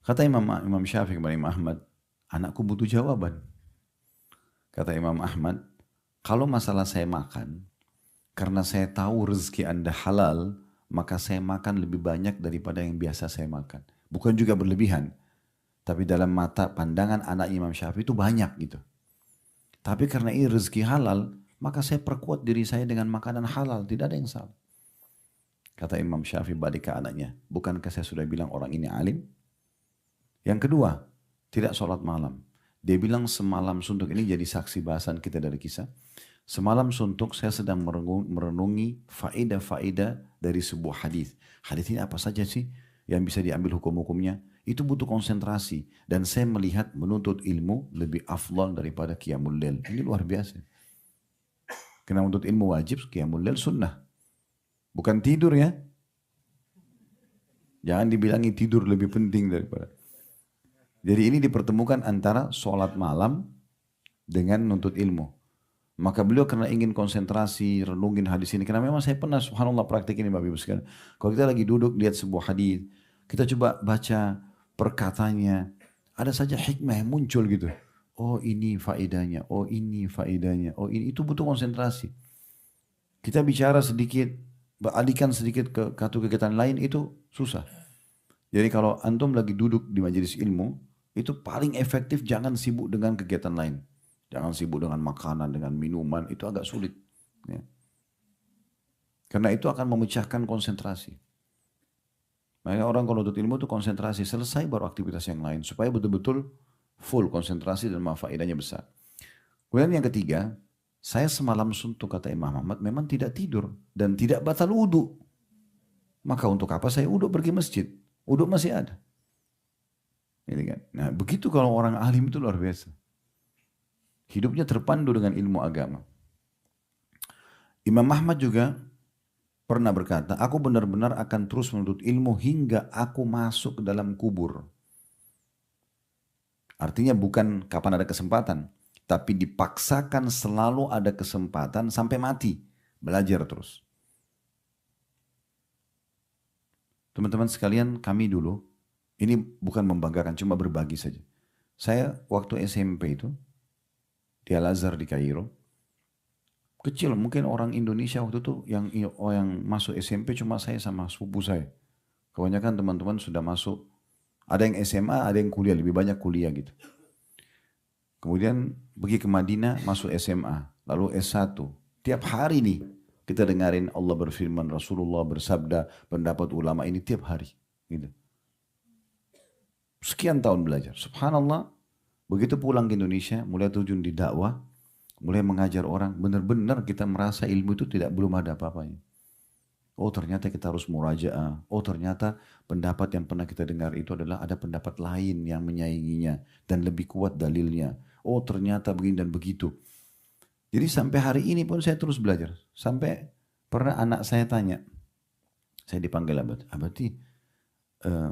Kata Imam Syafi'i kepada Imam Ahmad, anakku butuh jawaban. Kata Imam Ahmad, kalau masalah saya makan, karena saya tahu rezeki Anda halal, maka saya makan lebih banyak daripada yang biasa saya makan. Bukan juga berlebihan. Tapi dalam mata pandangan anak Imam Syafi'i itu banyak gitu. Tapi karena ini rezeki halal, maka saya perkuat diri saya dengan makanan halal. Tidak ada yang salah. Kata Imam Syafi'i balik ke anaknya, bukankah saya sudah bilang orang ini alim? Yang kedua, tidak sholat malam. Dia bilang semalam suntuk, ini jadi saksi bahasan kita dari kisah. Semalam suntuk saya sedang merenungi faedah-faedah dari sebuah hadis. Hadis ini apa saja sih yang bisa diambil hukum-hukumnya? Itu butuh konsentrasi. Dan saya melihat menuntut ilmu lebih afdal daripada qiyamul lail. Ini luar biasa. Karena menuntut ilmu wajib, qiyamul lail sunnah. Bukan tidur ya. Jangan dibilangi tidur lebih penting daripada. Jadi ini dipertemukan antara sholat malam dengan nuntut ilmu. Maka beliau karena ingin konsentrasi, renungin hadis ini. Karena memang saya pernah subhanallah praktik ini Bapak Ibu sekalian. Kalau kita lagi duduk lihat sebuah hadis, kita coba baca perkataannya. Ada saja hikmah yang muncul gitu. Oh ini faedahnya, oh ini faedahnya, oh ini. Itu butuh konsentrasi. Kita bicara sedikit, alihkan sedikit ke kegiatan lain itu susah. Jadi kalau antum lagi duduk di majelis ilmu, itu paling efektif jangan sibuk dengan kegiatan lain. Jangan sibuk dengan makanan, dengan minuman, itu agak sulit. Ya. Karena itu akan memecahkan konsentrasi. Makanya orang kalau nuntut ilmu itu konsentrasi, selesai baru aktivitas yang lain. Supaya betul-betul full konsentrasi dan faedahnya besar. Kemudian yang ketiga, saya semalam suntuk kata Imam Ahmad memang tidak tidur dan tidak batal wudu. Maka untuk apa saya wudu pergi masjid? Wudu masih ada. Gitu kan? Nah begitu kalau orang alim itu luar biasa. Hidupnya terpandu dengan ilmu agama. Imam Ahmad juga pernah berkata, aku benar-benar akan terus menuntut ilmu hingga aku masuk ke dalam kubur. Artinya bukan kapan ada kesempatan, tapi dipaksakan selalu ada kesempatan sampai mati. Belajar terus. Teman-teman sekalian, kami dulu, ini bukan membanggakan, cuma berbagi saja. Saya waktu SMP itu, di Al-Azhar di Kairo, kecil mungkin orang Indonesia waktu itu yang masuk SMP cuma saya sama sepupu saya. Kebanyakan teman-teman sudah masuk, ada yang SMA, ada yang kuliah, lebih banyak kuliah gitu. Kemudian pergi ke Madinah, masuk SMA, lalu S1. Tiap hari nih kita dengarin Allah berfirman, Rasulullah bersabda, pendapat ulama ini tiap hari. Gitu. Sekian tahun belajar. Subhanallah, begitu pulang ke Indonesia, mulai terjun di dakwah, mulai mengajar orang, benar-benar kita merasa ilmu itu belum ada apa-apanya. Oh ternyata kita harus murajaah. Oh ternyata pendapat yang pernah kita dengar itu adalah ada pendapat lain yang menyainginya dan lebih kuat dalilnya. Oh ternyata begini dan begitu. Jadi sampai hari ini pun saya terus belajar. Sampai pernah anak saya tanya, Saya dipanggil Abati, eh,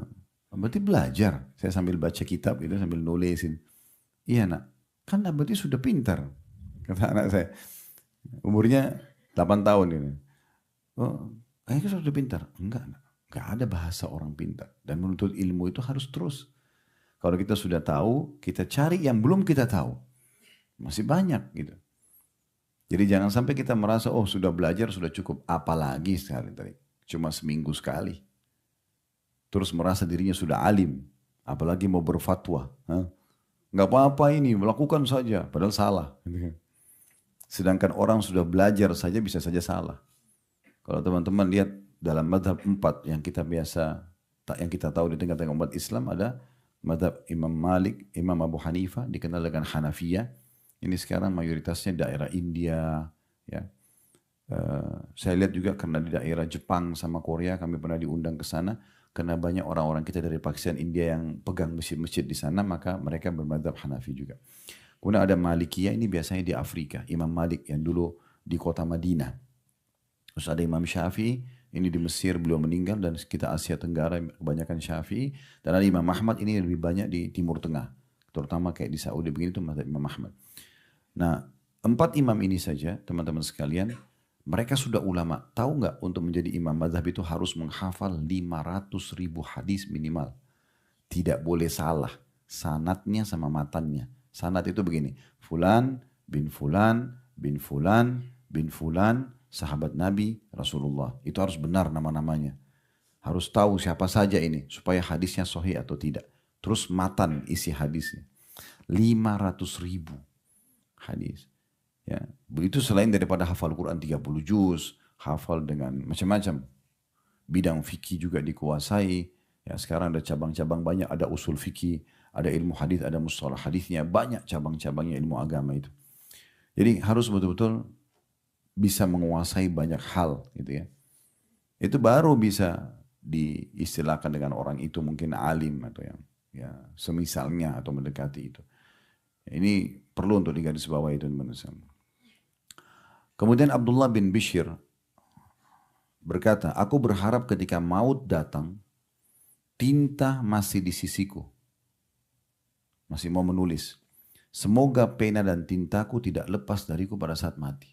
Abati belajar. Saya sambil baca kitab itu sambil nulisin. Iya nak, kan Abati sudah pintar. Kata anak saya, umurnya 8 tahun ini. Oh, kayaknya sudah pintar. Enggak, nak. Enggak ada bahasa orang pintar. Dan menuntut ilmu itu harus terus. Kalau kita sudah tahu, kita cari yang belum kita tahu. Masih banyak gitu. Jadi jangan sampai kita merasa, oh sudah belajar, sudah cukup. Apalagi sekali tadi. Cuma seminggu sekali. Terus merasa dirinya sudah alim. Apalagi mau berfatwa. Nggak apa-apa ini, melakukan saja. Padahal salah. Sedangkan orang sudah belajar saja bisa saja salah. Kalau teman-teman lihat dalam madhab 4 yang kita biasa, yang kita tahu di tengah-tengah umat Islam ada madhab Imam Malik, Imam Abu Hanifah, dikenal dengan Hanafiyah. Ini sekarang mayoritasnya daerah India, ya. Saya lihat juga karena di daerah Jepang sama Korea kami pernah diundang ke sana, karena banyak orang-orang kita dari Pakistan, India yang pegang masjid-masjid di sana, maka mereka bermadhab Hanafi juga. Kemudian ada Malikiyah, ini biasanya di Afrika, Imam Malik yang dulu di kota Madinah. Terus ada Imam Syafi'i, ini di Mesir beliau meninggal, dan kita Asia Tenggara kebanyakan Syafi'i. Dan ada Imam Ahmad, ini lebih banyak di Timur Tengah, terutama kayak di Saudi begini tuh madhab Imam Ahmad. Nah, 4 imam ini saja, teman-teman sekalian, mereka sudah ulama. Tahu nggak untuk menjadi imam mazhab itu harus menghafal 500.000 hadis minimal. Tidak boleh salah sanatnya sama matannya. Sanat itu begini, Fulan bin Fulan bin Fulan bin Fulan, sahabat Nabi Rasulullah. Itu harus benar nama-namanya. Harus tahu siapa saja ini, supaya hadisnya sahih atau tidak. Terus matan isi hadisnya. 500.000 hadis. Ya, begitu selain daripada hafal Quran 30 juz, hafal dengan macam-macam. Bidang fikih juga dikuasai. Ya, sekarang ada cabang-cabang banyak, ada usul fikih, ada ilmu hadis, ada mustalah hadisnya, banyak cabang-cabangnya ilmu agama itu. Jadi harus betul-betul bisa menguasai banyak hal gitu ya. Itu baru bisa diistilahkan dengan orang itu mungkin alim atau yang ya semisalnya atau mendekati itu. Ini perlu untuk digarisbawahi teman-teman. Kemudian Abdullah bin Bishr berkata, aku berharap ketika maut datang, tinta masih di sisiku. Masih mau menulis. Semoga pena dan tintaku tidak lepas dariku pada saat mati.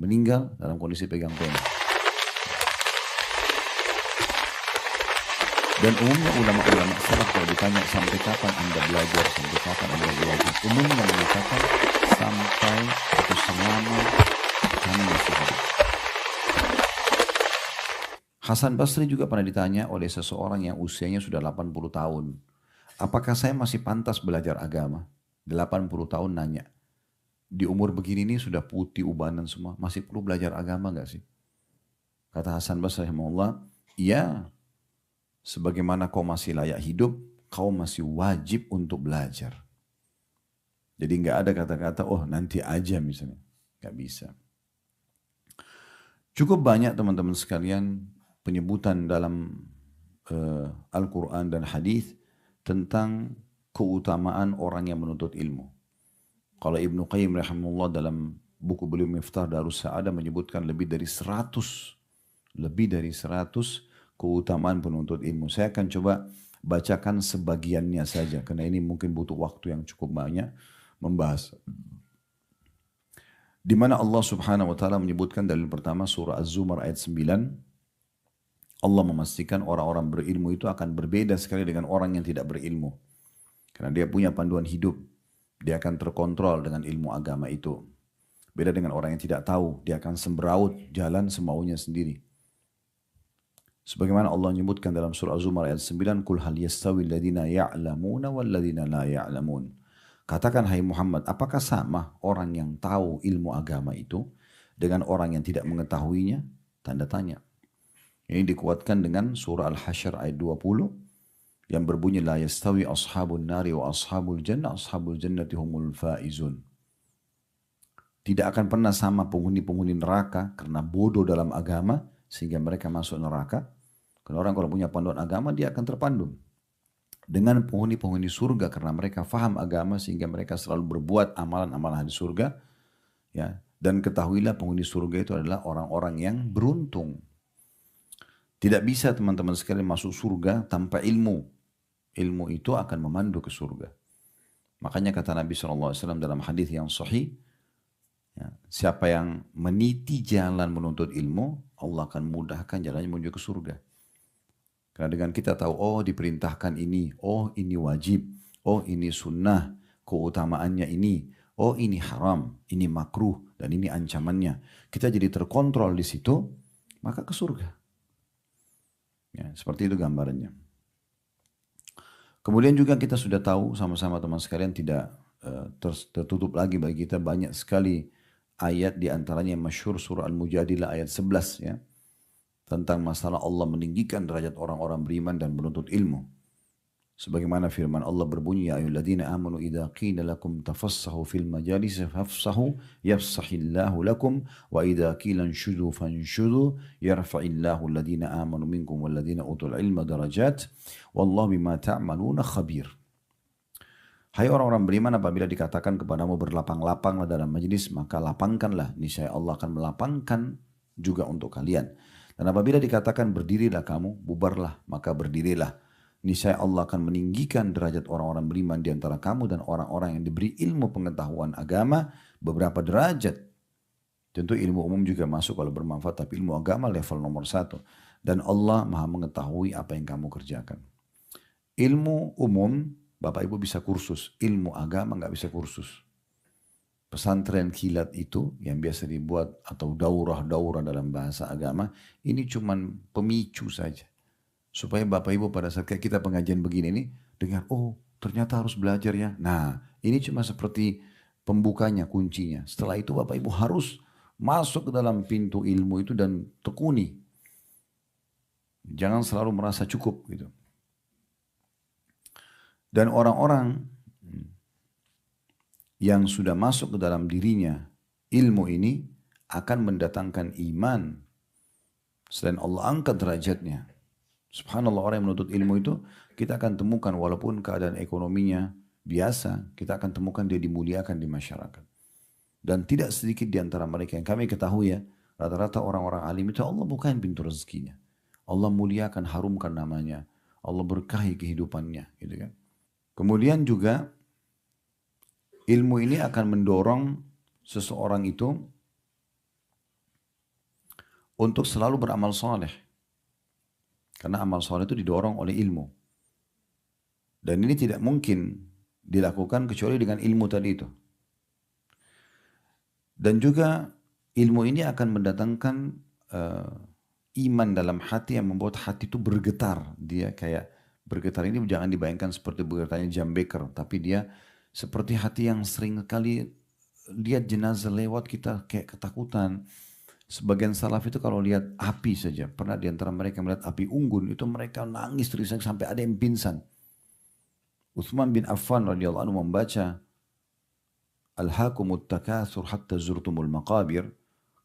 Meninggal dalam kondisi pegang pena. Dan umumnya ulama-ulama salaf kalau ditanya sampai kapan Anda belajar, sampai kapan Anda belajar, umumnya mengatakan sampai atau selama kami masih hidup. Hasan Basri juga pernah ditanya oleh seseorang yang usianya sudah 80 tahun. Apakah saya masih pantas belajar agama? 80 tahun nanya. Di umur begini ini sudah putih ubanan semua, masih perlu belajar agama gak sih? Kata Hasan Basri rahimahullah, iya. Sebagaimana kau masih layak hidup, kau masih wajib untuk belajar. Jadi nggak ada kata-kata, oh nanti aja misalnya. Nggak bisa. Cukup banyak teman-teman sekalian penyebutan dalam Al-Quran dan Hadis tentang keutamaan orang yang menuntut ilmu. Kalau Ibnu Qayyim rahimahullah dalam buku beliau Miftah Darus Sa'adah menyebutkan lebih dari 100 keutamaan penuntut ilmu. Saya akan coba bacakan sebagiannya saja, karena ini mungkin butuh waktu yang cukup banyak membahas. Di mana Allah Subhanahu wa taala menyebutkan dalil pertama surah Az-Zumar ayat 9. Allah memastikan orang-orang berilmu itu akan berbeda sekali dengan orang yang tidak berilmu. Karena dia punya panduan hidup. Dia akan terkontrol dengan ilmu agama itu. Beda dengan orang yang tidak tahu. Dia akan sembraut jalan semaunya sendiri. Sebagaimana Allah menyebutkan dalam surah Az-Zumar ayat 9, "Qul hal yastawi alladziina ya'lamuuna wal ladziina la ya'lamuun." Katakan hai Muhammad, apakah sama orang yang tahu ilmu agama itu dengan orang yang tidak mengetahuinya? Tanda tanya. Ini dikuatkan dengan surah Al-Hasyr ayat 20 yang berbunyi la yastawi ashabun nari wa ashabul jannati humul faizun. Tidak akan pernah sama penghuni-penghuni neraka karena bodoh dalam agama sehingga mereka masuk neraka. Karena orang kalau punya panduan agama dia akan terpandu. Dengan penghuni-penghuni surga karena mereka faham agama sehingga mereka selalu berbuat amalan-amalan di surga. Ya, dan ketahuilah penghuni surga itu adalah orang-orang yang beruntung. Tidak bisa teman-teman sekalian masuk surga tanpa ilmu. Ilmu itu akan memandu ke surga. Makanya kata Nabi SAW dalam hadis yang sahih, ya, siapa yang meniti jalan menuntut ilmu, Allah akan mudahkan jalannya menuju ke surga. Karena dengan kita tahu, oh diperintahkan ini, oh ini wajib, oh ini sunnah, keutamaannya ini, oh ini haram, ini makruh, dan ini ancamannya. Kita jadi terkontrol di situ, maka ke surga. Ya, seperti itu gambarannya. Kemudian juga kita sudah tahu sama-sama teman sekalian tidak tertutup lagi bagi kita banyak sekali ayat di antaranya yang masyhur surah Al-Mujadilah ayat 11 ya. Tentang masalah Allah meninggikan derajat orang-orang beriman dan menuntut ilmu. Sebagaimana firman Allah berbunyi, ya ayyuhalladzina amanu idza qila lakum tafassahu fil majalis fafsahu yafsahillahu lakum wa idza qila anshudu fanshudu yarfa'illahu alladzina amanu minkum walladzina utul ilma darajat wallahu bima ta'maluna khabir. Hai orang-orang beriman, apabila dikatakan kepadamu berlapang-lapanglah dalam majlis, maka lapangkanlah, niscaya Allah akan melapangkan juga untuk kalian. Dan apabila dikatakan berdirilah kamu, bubarlah, maka berdirilah. Niscaya Allah akan meninggikan derajat orang-orang beriman di antara kamu dan orang-orang yang diberi ilmu pengetahuan agama beberapa derajat. Tentu ilmu umum juga masuk kalau bermanfaat, tapi ilmu agama level nomor 1. Dan Allah maha mengetahui apa yang kamu kerjakan. Ilmu umum, Bapak Ibu bisa kursus. Ilmu agama nggak bisa kursus. Pesantren kilat itu yang biasa dibuat atau daurah-daurah dalam bahasa agama, ini cuman pemicu saja. Supaya Bapak Ibu pada saat kita pengajian begini nih, dengar, oh ternyata harus belajar ya. Nah ini cuma seperti pembukanya, kuncinya. Setelah itu Bapak Ibu harus masuk ke dalam pintu ilmu itu dan tekuni. Jangan selalu merasa cukup gitu. Dan orang-orang yang sudah masuk ke dalam dirinya ilmu ini akan mendatangkan iman. Selain Allah angkat derajatnya. Subhanallah, orang yang menuntut ilmu itu kita akan temukan walaupun keadaan ekonominya biasa, kita akan temukan dia dimuliakan di masyarakat. Dan tidak sedikit di antara mereka yang kami ketahui ya, rata-rata orang-orang alim itu Allah bukain pintu rezekinya. Allah muliakan, harumkan namanya. Allah berkahi kehidupannya. Gitu kan. Kemudian juga ilmu ini akan mendorong seseorang itu untuk selalu beramal soleh. Karena amal soleh itu didorong oleh ilmu. Dan ini tidak mungkin dilakukan kecuali dengan ilmu tadi itu. Dan juga ilmu ini akan mendatangkan iman dalam hati yang membuat hati itu bergetar. Dia kayak bergetar ini jangan dibayangkan seperti bergetarnya jambeker. Tapi dia seperti hati yang sering kali lihat jenazah lewat kita kayak ketakutan. Sebagian salaf itu kalau lihat api saja, pernah di antara mereka melihat api unggun, itu mereka nangis terisak sampai ada yang pingsan. Utsman bin Affan radhiyallahu anhu membaca Alhaakumut takatsur hatta zurtumul maqabir.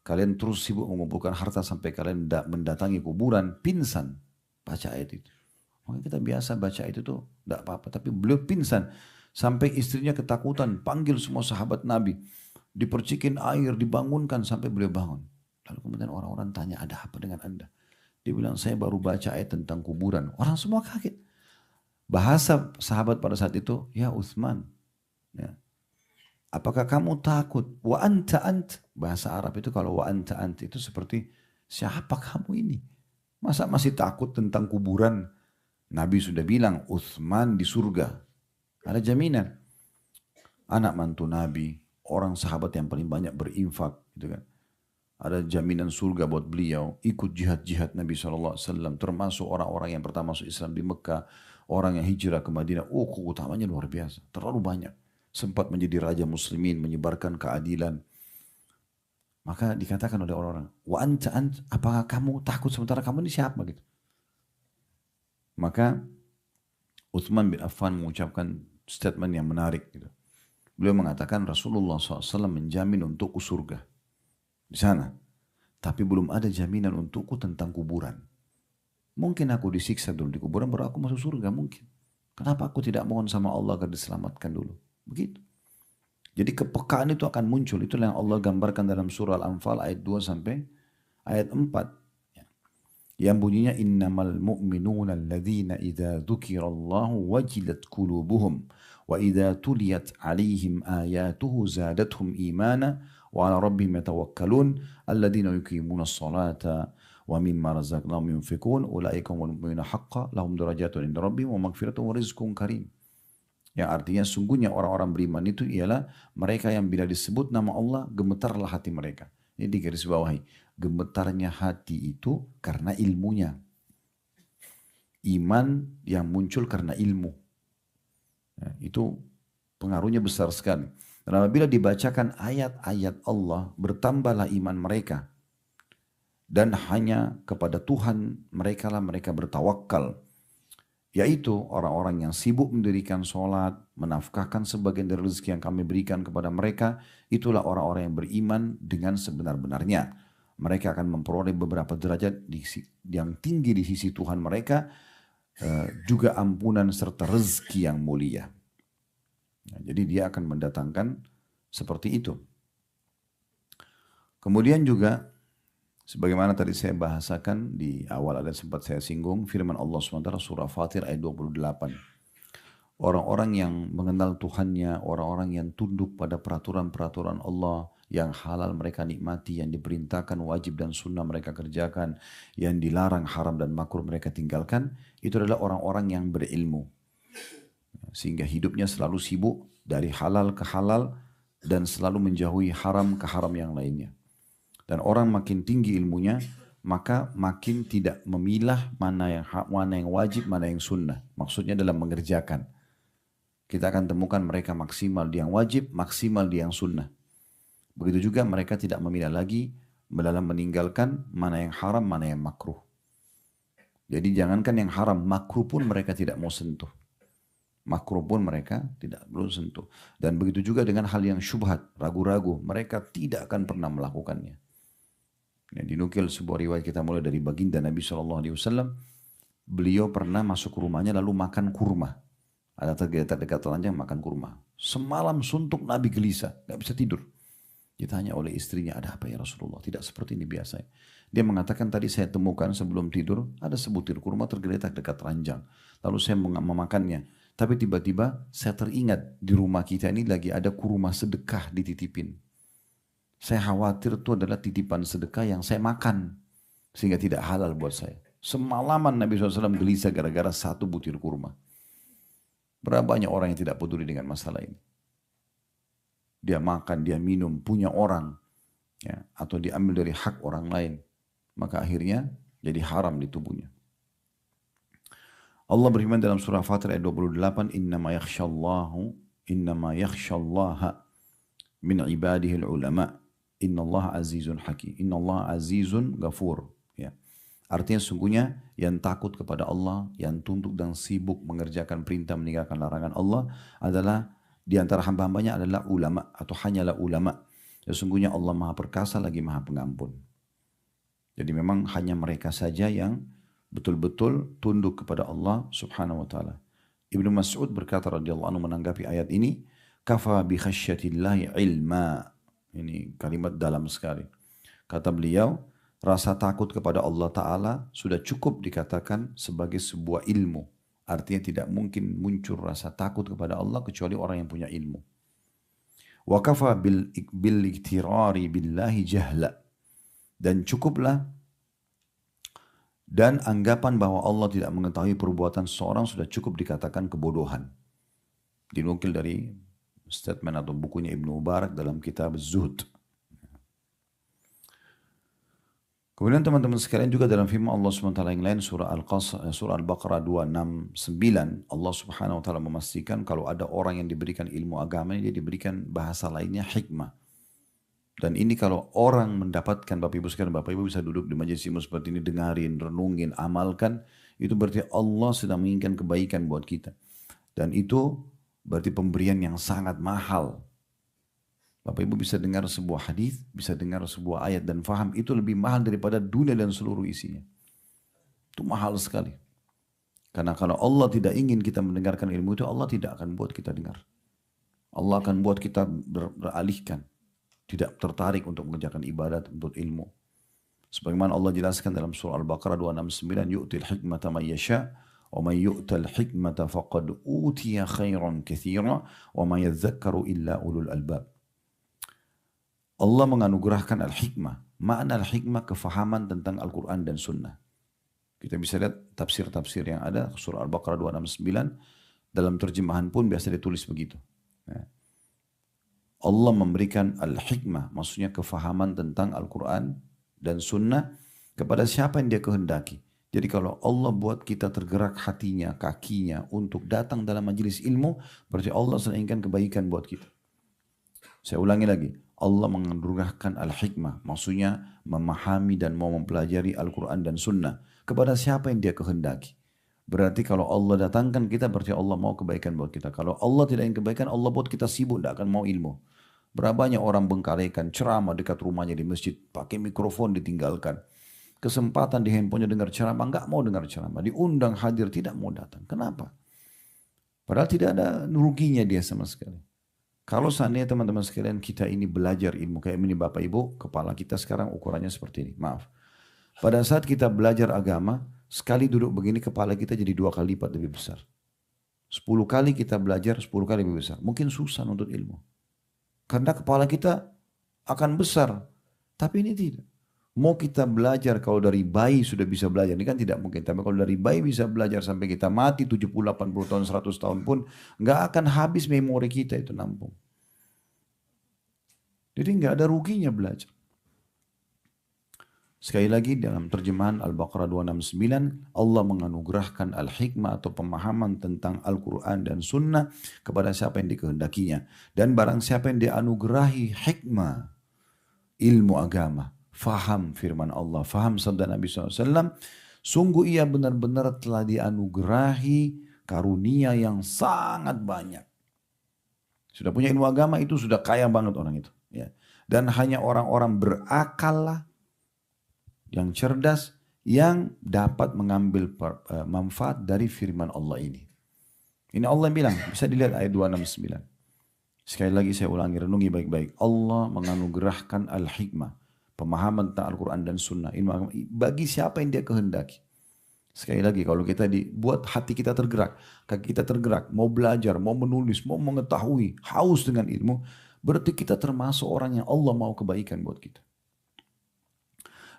Kalian terus sibuk mengumpulkan harta sampai kalian mendatangi kuburan, pingsan. Baca ayat itu. Maka kita biasa baca itu tuh tidak apa-apa, tapi beliau pingsan. Sampai istrinya ketakutan, panggil semua sahabat Nabi. Dipercikin air, dibangunkan sampai beliau bangun. Lalu kemudian orang-orang tanya, ada apa dengan anda? Dia bilang, saya baru baca ayat tentang kuburan. Orang semua kaget. Bahasa sahabat pada saat itu, ya Utsman, ya, apakah kamu takut? Wa anta ant. Bahasa Arab itu kalau wa anta ant itu seperti, siapa kamu ini? Masa masih takut tentang kuburan? Nabi sudah bilang, Utsman di surga. Ada jaminan. Anak mantu Nabi, orang sahabat yang paling banyak berinfak, gitu kan. Ada jaminan surga buat beliau, ikut jihad-jihad Nabi SAW, termasuk orang-orang yang pertama masuk Islam di Mekah, orang yang hijrah ke Madinah, keutamanya luar biasa, terlalu banyak. Sempat menjadi raja muslimin, menyebarkan keadilan. Maka dikatakan oleh orang-orang, wa anta ant, apakah kamu takut sementara kamu ini siapa gitu? Maka Utsman bin Affan mengucapkan statement yang menarik gitu. Beliau mengatakan Rasulullah SAW menjamin untukku surga di sana. Tapi belum ada jaminan untukku tentang kuburan. Mungkin aku disiksa dulu di kuburan baru aku masuk surga mungkin. Kenapa aku tidak mohon sama Allah agar diselamatkan dulu? Begitu. Jadi kepekaan itu akan muncul. Itulah yang Allah gambarkan dalam surah Al-Anfal ayat 2 sampai ayat 4. Yang bunyinya innamal mu'minuna alladzina idza dzukirallahu wajilat qulubuhum wa idza tuliyat alaihim ayatuhu zadatuhum imana wa ala rabbihim yatawakkalun alladzina yuqimuna as-salata wa mimma razaqnahum yunfikun ulaika humul mu'minuna haqqan lahum darajatun inda rabbihim wa maghfiratun wa rizqun karim. Yang artinya sungguhnya orang-orang beriman itu ialah mereka yang bila disebut nama Allah gemetarlah hati mereka. Ini digarisbawahi. Gemetarnya hati itu karena ilmunya. Iman yang muncul karena ilmu. Nah, itu pengaruhnya besar sekali. Dan apabila dibacakan ayat-ayat Allah, bertambahlah iman mereka. Dan hanya kepada Tuhan mereka lah mereka bertawakal. Yaitu orang-orang yang sibuk mendirikan sholat, menafkahkan sebagian dari rezeki yang kami berikan kepada mereka. Itulah orang-orang yang beriman dengan sebenar-benarnya. Mereka akan memperoleh beberapa derajat yang tinggi di sisi Tuhan mereka. Juga ampunan serta rezeki yang mulia. Nah, jadi dia akan mendatangkan seperti itu. Kemudian juga sebagaimana tadi saya bahasakan di awal ada sempat saya singgung firman Allah SWT surah Fatir ayat 28. Orang-orang yang mengenal Tuhannya, orang-orang yang tunduk pada peraturan-peraturan Allah, yang halal mereka nikmati, yang diperintahkan wajib dan sunnah mereka kerjakan, yang dilarang haram dan makruh mereka tinggalkan, itu adalah orang-orang yang berilmu. Sehingga hidupnya selalu sibuk dari halal ke halal dan selalu menjauhi haram ke haram yang lainnya. Dan orang makin tinggi ilmunya, maka makin tidak memilah mana yang wajib, mana yang sunnah. Maksudnya dalam mengerjakan. Kita akan temukan mereka maksimal di yang wajib, maksimal di yang sunnah. Begitu juga mereka tidak memilah lagi dalam meninggalkan mana yang haram, mana yang makruh. Jadi jangankan yang haram, makruh pun mereka tidak mau sentuh. Makruh pun mereka tidak perlu sentuh. Dan begitu juga dengan hal yang syubhat, ragu-ragu, mereka tidak akan pernah melakukannya. Dinukil sebuah riwayat kita mulai dari baginda Nabi SAW. Beliau pernah masuk ke rumahnya lalu makan kurma. Ada tergeletak-dekat telanjang makan kurma. Semalam suntuk Nabi gelisah, gak bisa tidur. Ditanya oleh istrinya, ada apa ya Rasulullah? Tidak seperti ini biasa. Dia mengatakan tadi saya temukan sebelum tidur ada sebutir kurma tergeletak dekat ranjang. Lalu saya memakannya. Tapi tiba-tiba saya teringat di rumah kita ini lagi ada kurma sedekah dititipin. Saya khawatir itu adalah titipan sedekah yang saya makan. Sehingga tidak halal buat saya. Semalaman Nabi SAW gelisah gara-gara satu butir kurma. Berapa banyak orang yang tidak peduli dengan masalah ini. Dia makan, dia minum, punya orang. Ya, atau diambil dari hak orang lain. Maka akhirnya jadi haram di tubuhnya. Allah berfirman dalam surah Fatir ayat 28. Innama yakhshallaha min ibadihil ulama. Innallaha azizun hakim. Innallaha azizun ghafur. Ya. Artinya sungguhnya yang takut kepada Allah, yang tunduk dan sibuk mengerjakan perintah meninggalkan larangan Allah adalah di antara hamba-hambanya adalah ulama atau hanyalah ulama. Sesungguhnya Allah Maha Perkasa lagi Maha Pengampun. Jadi memang hanya mereka saja yang betul-betul tunduk kepada Allah Subhanahu wa taala. Ibnu Mas'ud berkata radhiyallahu anhu menanggapi ayat ini, kafa bi khasyatillahi ilma. Ini kalimat dalam sekali. Kata beliau, rasa takut kepada Allah Ta'ala sudah cukup dikatakan sebagai sebuah ilmu. Artinya tidak mungkin muncul rasa takut kepada Allah kecuali orang yang punya ilmu. Wa kafa bil iktirari billahi jahla. Dan cukuplah dan anggapan bahwa Allah tidak mengetahui perbuatan seseorang sudah cukup dikatakan kebodohan. Dinukil dari statement atau bukunya Ibnu Mubarak dalam kitab Zuhd. Kemudian teman-teman sekalian juga dalam firman Allah SWT yang lain surah Al-Baqarah 269 Allah Subhanahu wa taala memastikan kalau ada orang yang diberikan ilmu agama dia diberikan bahasa lainnya hikmah. Dan ini kalau orang mendapatkan Bapak Ibu sekalian, Bapak Ibu bisa duduk di majelis ilmu seperti ini, dengarin, renungin, amalkan, itu berarti Allah sedang menginginkan kebaikan buat kita. Dan itu berarti pemberian yang sangat mahal. Bapak Ibu bisa dengar sebuah hadis, bisa dengar sebuah ayat dan faham, itu lebih mahal daripada dunia dan seluruh isinya. Itu mahal sekali. Karena kalau Allah tidak ingin kita mendengarkan ilmu itu, Allah tidak akan buat kita dengar. Allah akan buat kita beralihkan. Tidak tertarik untuk mengerjakan ibadat, untuk ilmu. Sebagaimana Allah jelaskan dalam surah Al-Baqarah 269, yu'til hikmata man yasha' wa man yu'tal hikmata faqad utiya khairan katsira wa ma yadhakkaru illa ulul albab. Allah menganugerahkan al-hikmah. Makna al-hikmah kefahaman tentang Al-Quran dan Sunnah. Kita bisa lihat tafsir-tafsir yang ada, surah Al-Baqarah 269, dalam terjemahan pun biasa ditulis begitu. Allah memberikan al-hikmah, maksudnya kefahaman tentang Al-Quran dan Sunnah kepada siapa yang dia kehendaki. Jadi kalau Allah buat kita tergerak hatinya, kakinya untuk datang dalam majelis ilmu, berarti Allah sedang inginkan kebaikan buat kita. Saya ulangi lagi, Allah menganugerahkan al-hikmah, maksudnya memahami dan mau mempelajari Al-Quran dan Sunnah kepada siapa yang dia kehendaki. Berarti kalau Allah datangkan kita, berarti Allah mau kebaikan buat kita. Kalau Allah tidak ingin kebaikan, Allah buat kita sibuk, tidak akan mau ilmu. Berapa banyak orang bengkalikan ceramah dekat rumahnya di masjid, pakai mikrofon ditinggalkan. Kesempatan di handphonenya dengar ceramah, enggak mau dengar ceramah. Diundang hadir, tidak mau datang. Kenapa? Padahal tidak ada ruginya dia sama sekali. Kalau seandainya teman-teman sekalian kita ini belajar ilmu, kayak ini Bapak Ibu, kepala kita sekarang ukurannya seperti ini, maaf. Pada saat kita belajar agama, sekali duduk begini kepala kita jadi 2 kali lipat lebih besar. 10 kali kita belajar, 10 kali lebih besar. Mungkin susah untuk ilmu. Karena kepala kita akan besar. Tapi ini tidak. Mau kita belajar kalau dari bayi sudah bisa belajar. Ini kan tidak mungkin. Tapi kalau dari bayi bisa belajar sampai kita mati 70, 80 tahun, 100 tahun pun nggak akan habis memori kita itu nampung. Jadi nggak ada ruginya belajar. Sekali lagi dalam terjemahan Al-Baqarah 269, Allah menganugerahkan al-hikmah atau pemahaman tentang Al-Quran dan Sunnah kepada siapa yang dikehendakinya. Dan barang siapa yang dianugerahi hikmah, ilmu agama, faham firman Allah, faham sabda Nabi SAW, sungguh ia benar-benar telah dianugerahi karunia yang sangat banyak. Sudah punya ilmu agama itu sudah kaya banget orang itu. Ya. Dan hanya orang-orang berakal lah, yang cerdas, yang dapat mengambil manfaat dari firman Allah ini. Ini Allah yang bilang, bisa dilihat ayat 269. Sekali lagi saya ulangi, renungi baik-baik. Allah menganugerahkan al-hikmah, pemahaman tentang Al-Quran dan Sunnah, ilmu agama, bagi siapa yang dia kehendaki. Sekali lagi, kalau kita dibuat hati kita tergerak, kaki kita tergerak, mau belajar, mau menulis, mau mengetahui, haus dengan ilmu, berarti kita termasuk orang yang Allah mau kebaikan buat kita.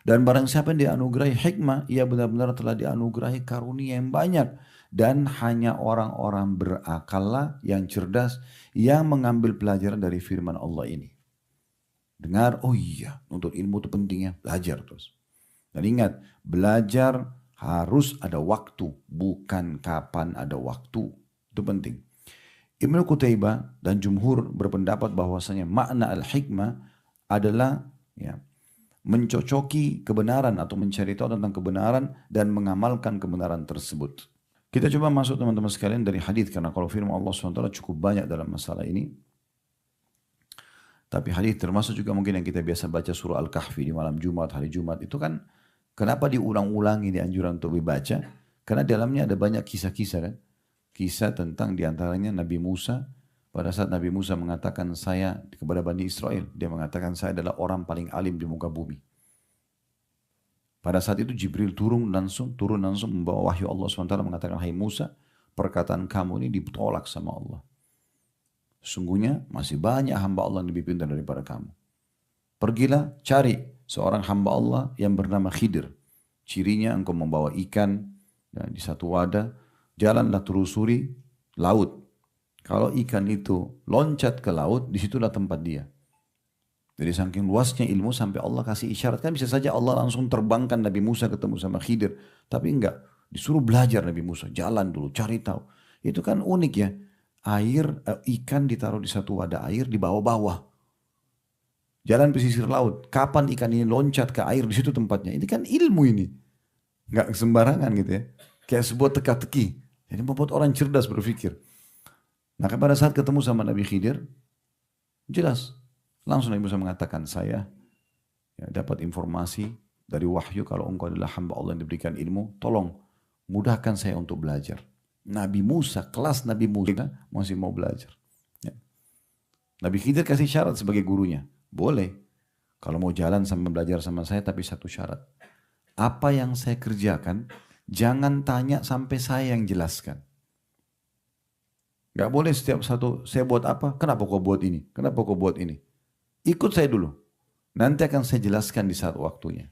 Dan barang siapa yang dianugerahi hikmah, ia benar-benar telah dianugerahi karunia yang banyak. Dan hanya orang-orang berakallah yang cerdas yang mengambil pelajaran dari firman Allah ini. Dengar, oh iya, untuk ilmu itu pentingnya, belajar terus. Dan ingat, belajar harus ada waktu, bukan kapan ada waktu. Itu penting. Ibnu Qutaibah dan jumhur berpendapat bahwasanya makna al-hikmah adalah mencocoki kebenaran atau mencari tahu tentang kebenaran dan mengamalkan kebenaran tersebut. Kita coba masuk teman-teman sekalian dari hadis, karena kalau firman Allah SWT cukup banyak dalam masalah ini. Tapi hadis termasuk juga mungkin yang kita biasa baca surah Al-Kahfi di malam Jumat, hari Jumat itu kan kenapa diulang-ulangi di anjuran untuk dibaca? Karena dalamnya ada banyak kisah-kisah kan. Kisah tentang diantaranya Nabi Musa. Pada saat Nabi Musa mengatakan saya kepada Bani Israel, dia mengatakan saya adalah orang paling alim di muka bumi. Pada saat itu Jibril turun langsung membawa wahyu Allah SWT mengatakan, hai Musa, perkataan kamu ini ditolak sama Allah. Sungguhnya masih banyak hamba Allah yang lebih pintar daripada kamu. Pergilah cari seorang hamba Allah yang bernama Khidir. Cirinya engkau membawa ikan di satu wadah, jalanlah telusuri laut. Kalau ikan itu loncat ke laut, disitulah tempat dia. Jadi saking luasnya ilmu sampai Allah kasih isyarat. Kan bisa saja Allah langsung terbangkan Nabi Musa ketemu sama Khidir. Tapi enggak, disuruh belajar Nabi Musa. Jalan dulu, cari tahu. Itu kan unik ya. Ikan ditaruh di satu wadah air di bawah-bawah. Jalan pesisir laut. Kapan ikan ini loncat ke air, di situ tempatnya. Ini kan ilmu ini. Enggak sembarangan gitu ya. Kayak sebuah teka-teki. Jadi membuat orang cerdas berpikir. Nah pada saat ketemu sama Nabi Khidir, jelas. Langsung Nabi Musa mengatakan, saya dapat informasi dari wahyu kalau engkau adalah hamba Allah yang diberikan ilmu, tolong mudahkan saya untuk belajar. Nabi Musa, kelas Nabi Musa masih mau belajar. Ya. Nabi Khidir kasih syarat sebagai gurunya. Boleh. Kalau mau jalan sama belajar sama saya, tapi satu syarat. Apa yang saya kerjakan, jangan tanya sampai saya yang jelaskan. Gak boleh setiap satu, saya buat apa? Kenapa kau buat ini? Kenapa kau buat ini? Ikut saya dulu. Nanti akan saya jelaskan di saat waktunya.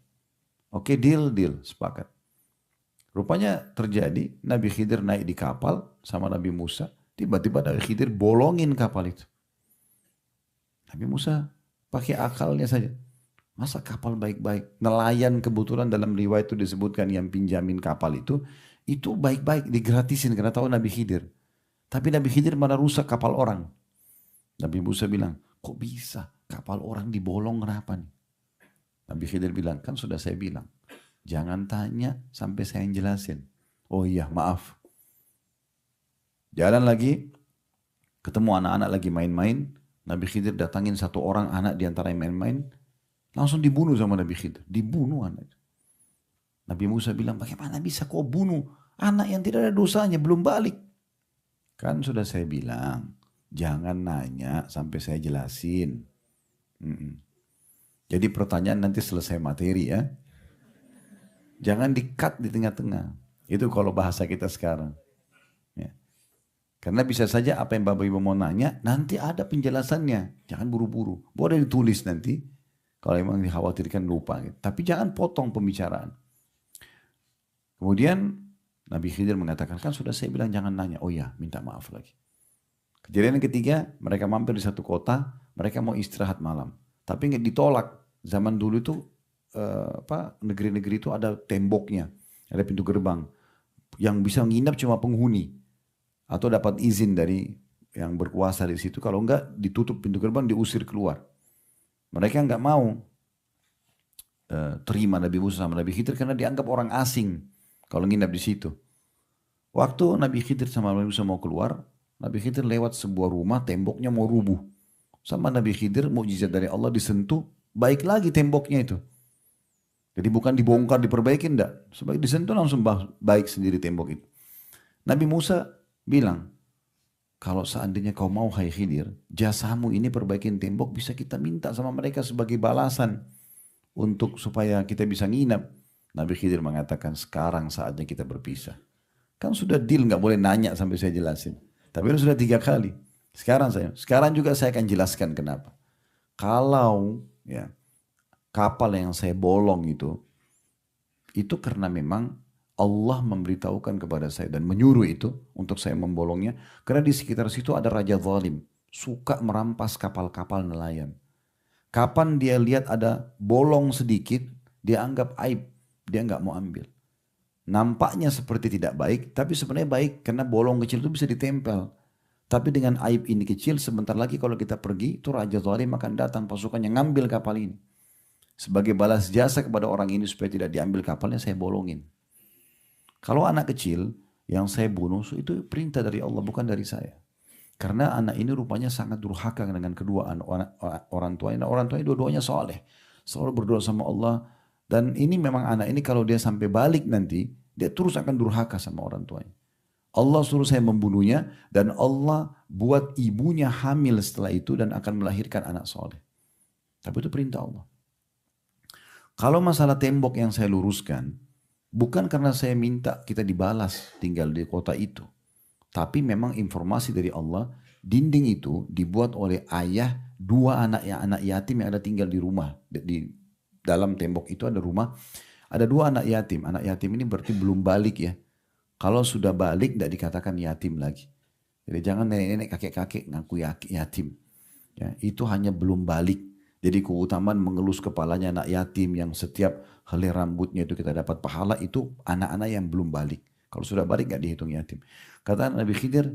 Oke, deal, deal, sepakat. Rupanya terjadi, Nabi Khidir naik di kapal sama Nabi Musa. Tiba-tiba Nabi Khidir bolongin kapal itu. Nabi Musa pakai akalnya saja. Masa kapal baik-baik? Nelayan kebetulan dalam riwayat itu disebutkan yang pinjamin kapal itu baik-baik, digratisin karena tahu Nabi Khidir. Tapi Nabi Khidir malah rusak kapal orang. Nabi Musa bilang, kok bisa kapal orang dibolong kenapa nih? Nabi Khidir bilang, kan sudah saya bilang, jangan tanya sampai saya yang jelasin. Oh iya, maaf. Jalan lagi, ketemu anak-anak lagi main-main. Nabi Khidir datangin satu orang anak di antara yang main-main, langsung dibunuh sama Nabi Khidir. Dibunuh anak. Nabi Musa bilang, bagaimana bisa kau bunuh anak yang tidak ada dosanya, belum balik? Kan sudah saya bilang, jangan nanya sampai saya jelasin. Jadi pertanyaan nanti selesai materi ya. Jangan di-cut di tengah-tengah. Itu kalau bahasa kita sekarang. Ya. Karena bisa saja apa yang Bapak Ibu mau nanya, nanti ada penjelasannya. Jangan buru-buru. Boleh ditulis nanti. Kalau memang dikhawatirkan lupa. Gitu. Tapi jangan potong pembicaraan. Kemudian Nabi Khidir mengatakan, kan sudah saya bilang jangan nanya. Oh ya, minta maaf lagi. Kejadian yang ketiga, mereka mampir di satu kota, mereka mau istirahat malam. Tapi nggak ditolak. Zaman dulu itu, negeri-negeri itu ada temboknya, ada pintu gerbang. Yang bisa nginap cuma penghuni. Atau dapat izin dari yang berkuasa di situ. Kalau enggak, ditutup pintu gerbang, diusir keluar. Mereka nggak mau terima Nabi Musa sama Nabi Khidir karena dianggap orang asing. Kalau nginap di situ. Waktu Nabi Khidir sama Nabi Musa mau keluar, Nabi Khidir lewat sebuah rumah, temboknya mau rubuh. Sama Nabi Khidir, mukjizat dari Allah disentuh, baik lagi temboknya itu. Jadi bukan dibongkar, diperbaiki, enggak. Sebagai disentuh langsung baik sendiri tembok itu. Nabi Musa bilang, kalau seandainya kau mau hai Khidir, jasamu ini perbaikin tembok bisa kita minta sama mereka sebagai balasan untuk supaya kita bisa nginap. Nabi Khidir mengatakan sekarang saatnya kita berpisah. Kan sudah deal, nggak boleh nanya sampai saya jelasin. Tapi itu sudah 3 kali. Sekarang juga saya akan jelaskan kenapa. Kalau ya kapal yang saya bolong itu karena memang Allah memberitahukan kepada saya dan menyuruh itu untuk saya membolongnya. Karena di sekitar situ ada raja zalim, suka merampas kapal-kapal nelayan. Kapan dia lihat ada bolong sedikit, dia anggap aib. Dia nggak mau ambil. Nampaknya seperti tidak baik, tapi sebenarnya baik karena bolong kecil itu bisa ditempel. Tapi dengan aib ini kecil, sebentar lagi kalau kita pergi, itu Raja Zalim akan datang pasukannya ngambil kapal ini. Sebagai balas jasa kepada orang ini supaya tidak diambil kapalnya, saya bolongin. Kalau anak kecil yang saya bunuh, itu perintah dari Allah, bukan dari saya. Karena anak ini rupanya sangat durhaka dengan kedua orang tuanya. Orang tuanya dua-duanya soleh. Selalu berdoa sama Allah. Dan ini memang anak ini kalau dia sampai balik nanti, dia terus akan durhaka sama orang tuanya. Allah suruh saya membunuhnya dan Allah buat ibunya hamil setelah itu dan akan melahirkan anak soleh. Tapi itu perintah Allah. Kalau masalah tembok yang saya luruskan, bukan karena saya minta kita dibalas tinggal di kota itu. Tapi memang informasi dari Allah, dinding itu dibuat oleh ayah 2 anak yatim yang ada tinggal di rumah. Di dalam tembok itu ada rumah, ada 2 anak yatim. Anak yatim ini berarti belum balik ya. Kalau sudah balik tidak dikatakan yatim lagi. Jadi jangan nenek-nenek kakek-kakek ngaku yatim. Ya, itu hanya belum balik. Jadi keutamaan mengelus kepalanya anak yatim yang setiap helai rambutnya itu kita dapat pahala, itu anak-anak yang belum balik. Kalau sudah balik nggak dihitung yatim. Kata Nabi Khidir,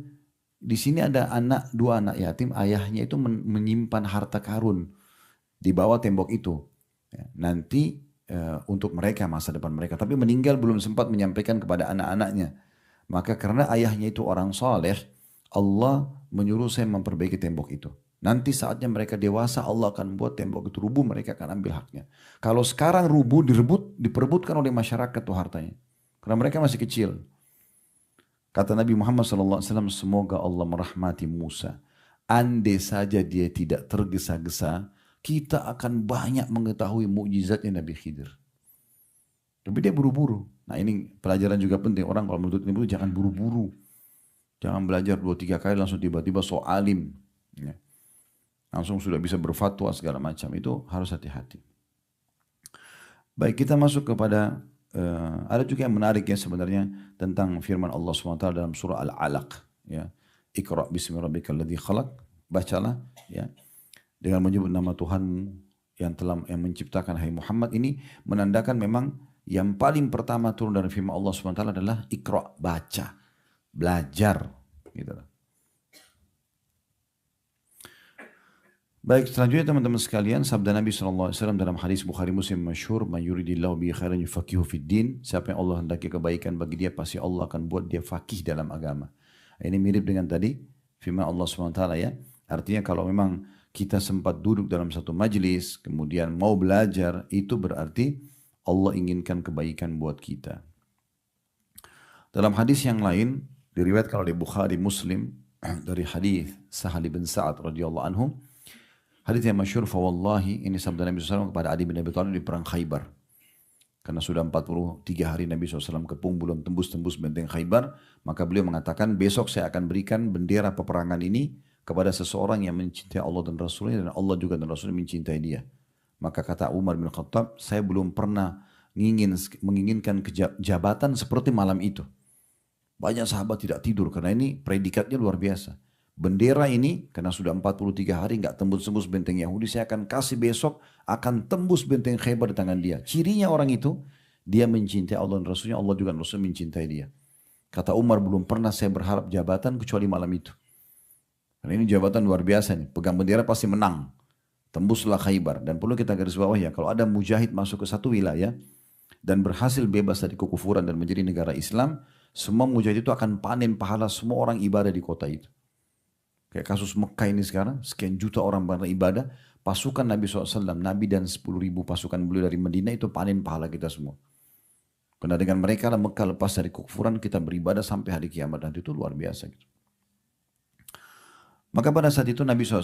di sini ada 2 anak yatim, ayahnya itu menyimpan harta karun di bawah tembok itu. Ya, nanti untuk mereka, masa depan mereka. Tapi meninggal belum sempat menyampaikan kepada anak-anaknya. Maka karena ayahnya itu orang soleh, Allah menyuruh saya memperbaiki tembok itu. Nanti saatnya mereka dewasa, Allah akan buat tembok itu rubuh, mereka akan ambil haknya. Kalau sekarang rubuh, diperebutkan oleh masyarakat tuh hartanya. Karena mereka masih kecil. Kata Nabi Muhammad SAW, semoga Allah merahmati Musa. Andai saja dia tidak tergesa-gesa, kita akan banyak mengetahui mukjizatnya Nabi Khidir. Tapi dia buru-buru. Nah ini pelajaran juga penting. Orang kalau menuntut ilmu jangan buru-buru. Jangan belajar 2-3 kali langsung tiba-tiba so alim. Ya. Langsung sudah bisa berfatwa segala macam. Itu harus hati-hati. Baik, kita masuk kepada ada juga yang menarik ya sebenarnya tentang firman Allah SWT dalam surah Al-Alaq. Ya. Iqra' bismi rabbikal ladzi khalaq. Bacalah ya dengan menyebut nama Tuhanmu yang menciptakan. Hai Muhammad, ini menandakan memang yang paling pertama turun dari firman Allah SWT adalah Iqra', baca, belajar. Gitu. Baik, selanjutnya teman-teman sekalian, sabda Nabi SAW dalam hadis Bukhari Muslim masyhur, "Man yuridillahu bihi khairan yufaqihu fid din." Siapa yang Allah hendaki kebaikan bagi dia, pasti Allah akan buat dia fakih dalam agama. Ini mirip dengan tadi firman Allah SWT ya. Artinya kalau memang kita sempat duduk dalam satu majlis, kemudian mau belajar, itu berarti Allah inginkan kebaikan buat kita. Dalam hadis yang lain, diriwayatkan oleh Bukhari Muslim dari hadis Sahal bin Sa'ad radhiyallahu anhu, hadis yang masyhur, fa wallahi, ini sabda Nabi SAW kepada Ali bin Abi Thalib di perang Khaybar. Karena sudah 43 hari Nabi SAW kepung belum tembus-tembus benteng Khaybar, maka beliau mengatakan, besok saya akan berikan bendera peperangan ini kepada seseorang yang mencintai Allah dan Rasulnya, dan Allah juga dan Rasulnya mencintai dia. Maka kata Umar bin Khattab, saya belum pernah menginginkan jabatan seperti malam itu. Banyak sahabat tidak tidur karena ini predikatnya luar biasa. Bendera ini karena sudah 43 hari nggak tembus-tembus benteng Yahudi, saya akan kasih besok, akan tembus benteng Khaybar di tangan dia. Cirinya orang itu, dia mencintai Allah dan Rasulnya, Allah juga dan Rasulnya mencintai dia. Kata Umar, belum pernah saya berharap jabatan kecuali malam itu. Karena ini jabatan luar biasa nih, pegang bendera pasti menang. Tembuslah Khaybar. Dan perlu kita garis bawah ya, kalau ada mujahid masuk ke satu wilayah dan berhasil bebas dari kekufuran dan menjadi negara Islam, semua mujahid itu akan panen pahala semua orang ibadah di kota itu. Kayak kasus Mekah ini sekarang, sekian juta orang beribadah, pasukan Nabi SAW, Nabi dan 10.000 pasukan beliau dari Madinah itu panen pahala kita semua. Karena dengan mereka lah Mekah lepas dari kekufuran, kita beribadah sampai hari kiamat, dan itu luar biasa gitu. Maka pada saat itu Nabi SAW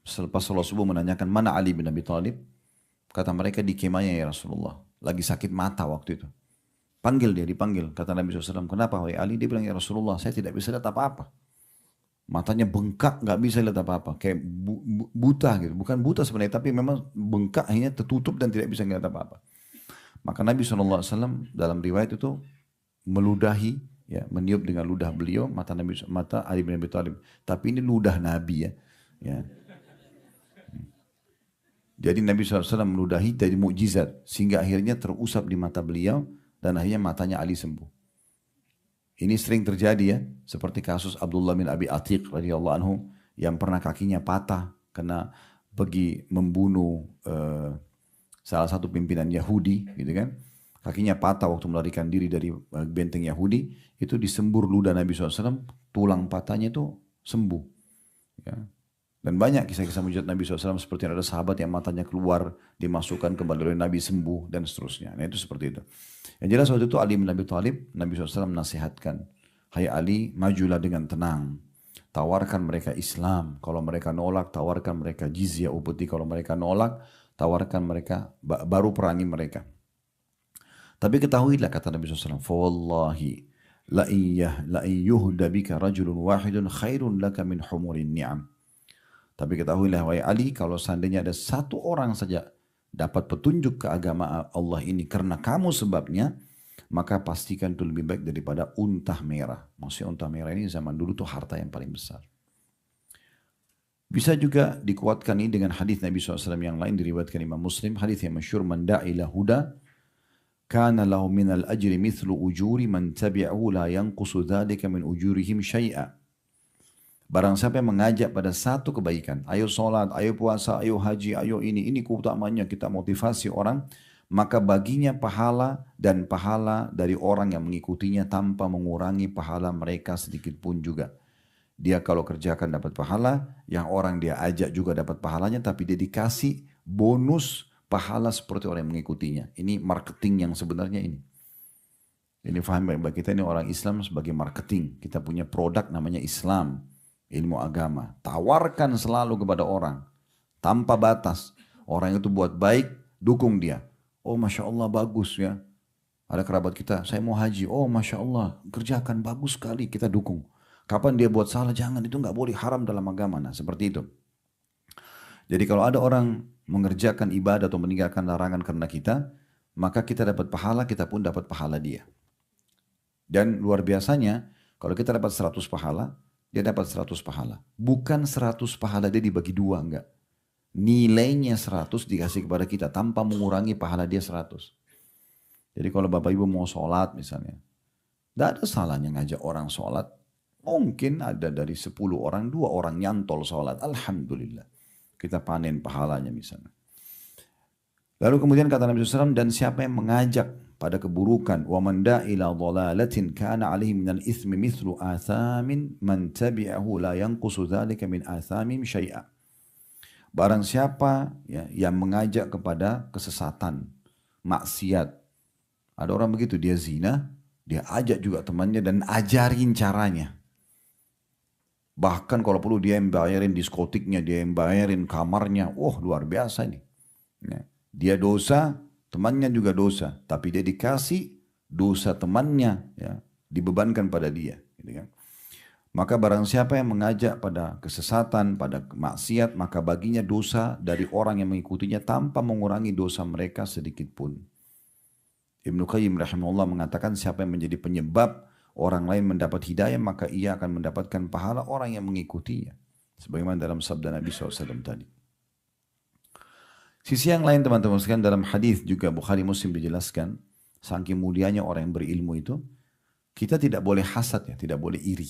selepas sholat subuh menanyakan, mana Ali bin Abi Thalib? Kata mereka, di kemahnya ya Rasulullah. Lagi sakit mata waktu itu. Panggil dia, dipanggil. Kata Nabi SAW, kenapa wahai Ali? Dia bilang, ya Rasulullah, saya tidak bisa lihat apa-apa. Matanya bengkak, gak bisa lihat apa-apa. Kayak buta gitu. Bukan buta sebenarnya, tapi memang bengkak, akhirnya tertutup dan tidak bisa lihat apa-apa. Maka Nabi SAW dalam riwayat itu meludahi, ya, meniup dengan ludah beliau mata Ali bin Abi Thalib. Tapi ini ludah Nabi ya. Ya. Jadi Nabi SAW meludahi dari mukjizat sehingga akhirnya terusap di mata beliau dan akhirnya matanya Ali sembuh. Ini sering terjadi ya, seperti kasus Abdullah bin Abi Atiq radhiyallahu anhu yang pernah kakinya patah karena pergi membunuh salah satu pimpinan Yahudi, gitu kan? Kakinya patah waktu melarikan diri dari benteng Yahudi, itu disembur ludah Nabi SAW, tulang patahnya itu sembuh. Ya. Dan banyak kisah-kisah mujizat Nabi SAW seperti ada sahabat yang matanya keluar, dimasukkan kembali oleh Nabi sembuh dan seterusnya. Nah itu seperti itu. Yang jelas waktu itu Ali bin Abi Thalib, Nabi SAW menasihatkan, hai Ali, majulah dengan tenang. Tawarkan mereka Islam. Kalau mereka nolak, tawarkan mereka jizyah upeti. Kalau mereka nolak, tawarkan mereka, baru perangi mereka. Tapi ketahuilah kata Nabi SAW, fawallahi la yuhda bika rajulun wahidun khairun laka min humurin ni'am. Tapi ketahuilah wahai Ali, kalau seandainya ada satu orang saja dapat petunjuk ke agama Allah ini karena kamu sebabnya, maka pastikan itu lebih baik daripada unta merah. Maksudnya unta merah ini zaman dulu tuh harta yang paling besar. Bisa juga dikuatkan ini dengan hadis Nabi SAW yang lain diriwayatkan Imam Muslim, hadis yang masyhur, man da'ila huda kana lahu minal ajri mithlu ujuri man tabi'ahu la yanqusu dzalika min ujurihim syai'a. Barang siapa yang mengajak pada satu kebaikan, ayo sholat, ayo puasa, ayo haji, ayo ini keutamanya, kita motivasi orang, maka baginya pahala dan pahala dari orang yang mengikutinya tanpa mengurangi pahala mereka sedikit pun juga. Dia kalau kerjakan dapat pahala, yang orang dia ajak juga dapat pahalanya, tapi dia dikasih bonus pahala seperti orang yang mengikutinya. Ini marketing yang sebenarnya ini. Ini faham bagi kita ini orang Islam sebagai marketing. Kita punya produk namanya Islam. Ilmu agama, tawarkan selalu kepada orang, tanpa batas. Orang itu buat baik, dukung dia. Oh Masya Allah bagus ya. Ada kerabat kita, saya mau haji. Oh Masya Allah, kerjakan bagus sekali, kita dukung. Kapan dia buat salah, jangan, itu nggak boleh, haram dalam agama. Nah seperti itu. Jadi kalau ada orang mengerjakan ibadah atau meninggalkan larangan karena kita, maka kita dapat pahala, kita pun dapat pahala dia. Dan luar biasanya, kalau kita dapat 100 pahala, dia dapat 100 pahala. Bukan 100 pahala dia dibagi dua, enggak. Nilainya 100 dikasih kepada kita tanpa mengurangi pahala dia 100. Jadi kalau Bapak Ibu mau sholat misalnya, tidak ada salahnya ngajak orang sholat. Mungkin ada dari 10 orang, 2 orang nyantol sholat. Alhamdulillah. Kita panen pahalanya misalnya. Lalu kemudian kata Nabi SAW, dan siapa yang mengajak pada keburukan, wa man da'a ila dhalalatin kana 'alaihi minal itsmi mithlu athamin man tabi'ahu la yanqusu dzalika min athamim syai'a. Barang siapa ya, yang mengajak kepada kesesatan, maksiat. Ada orang begitu, dia zina, dia ajak juga temannya dan ajarin caranya. Bahkan kalau perlu dia yang bayarin diskotiknya, dia yang bayarin kamarnya. Oh luar biasa ini. Ya. Dia dosa, temannya juga dosa. Tapi dia dikasih dosa temannya, ya, dibebankan pada dia. Gitu kan. Maka barang siapa yang mengajak pada kesesatan, pada maksiat, maka baginya dosa dari orang yang mengikutinya tanpa mengurangi dosa mereka sedikit pun. Ibnu Qayyim rahimahullah mengatakan siapa yang menjadi penyebab orang lain mendapat hidayah, maka ia akan mendapatkan pahala orang yang mengikutinya. Sebagaimana dalam sabda Nabi SAW tadi. Sisi yang lain teman-teman sekalian, dalam hadis juga Bukhari Muslim dijelaskan, saking mulianya orang yang berilmu itu, kita tidak boleh hasad ya, tidak boleh iri.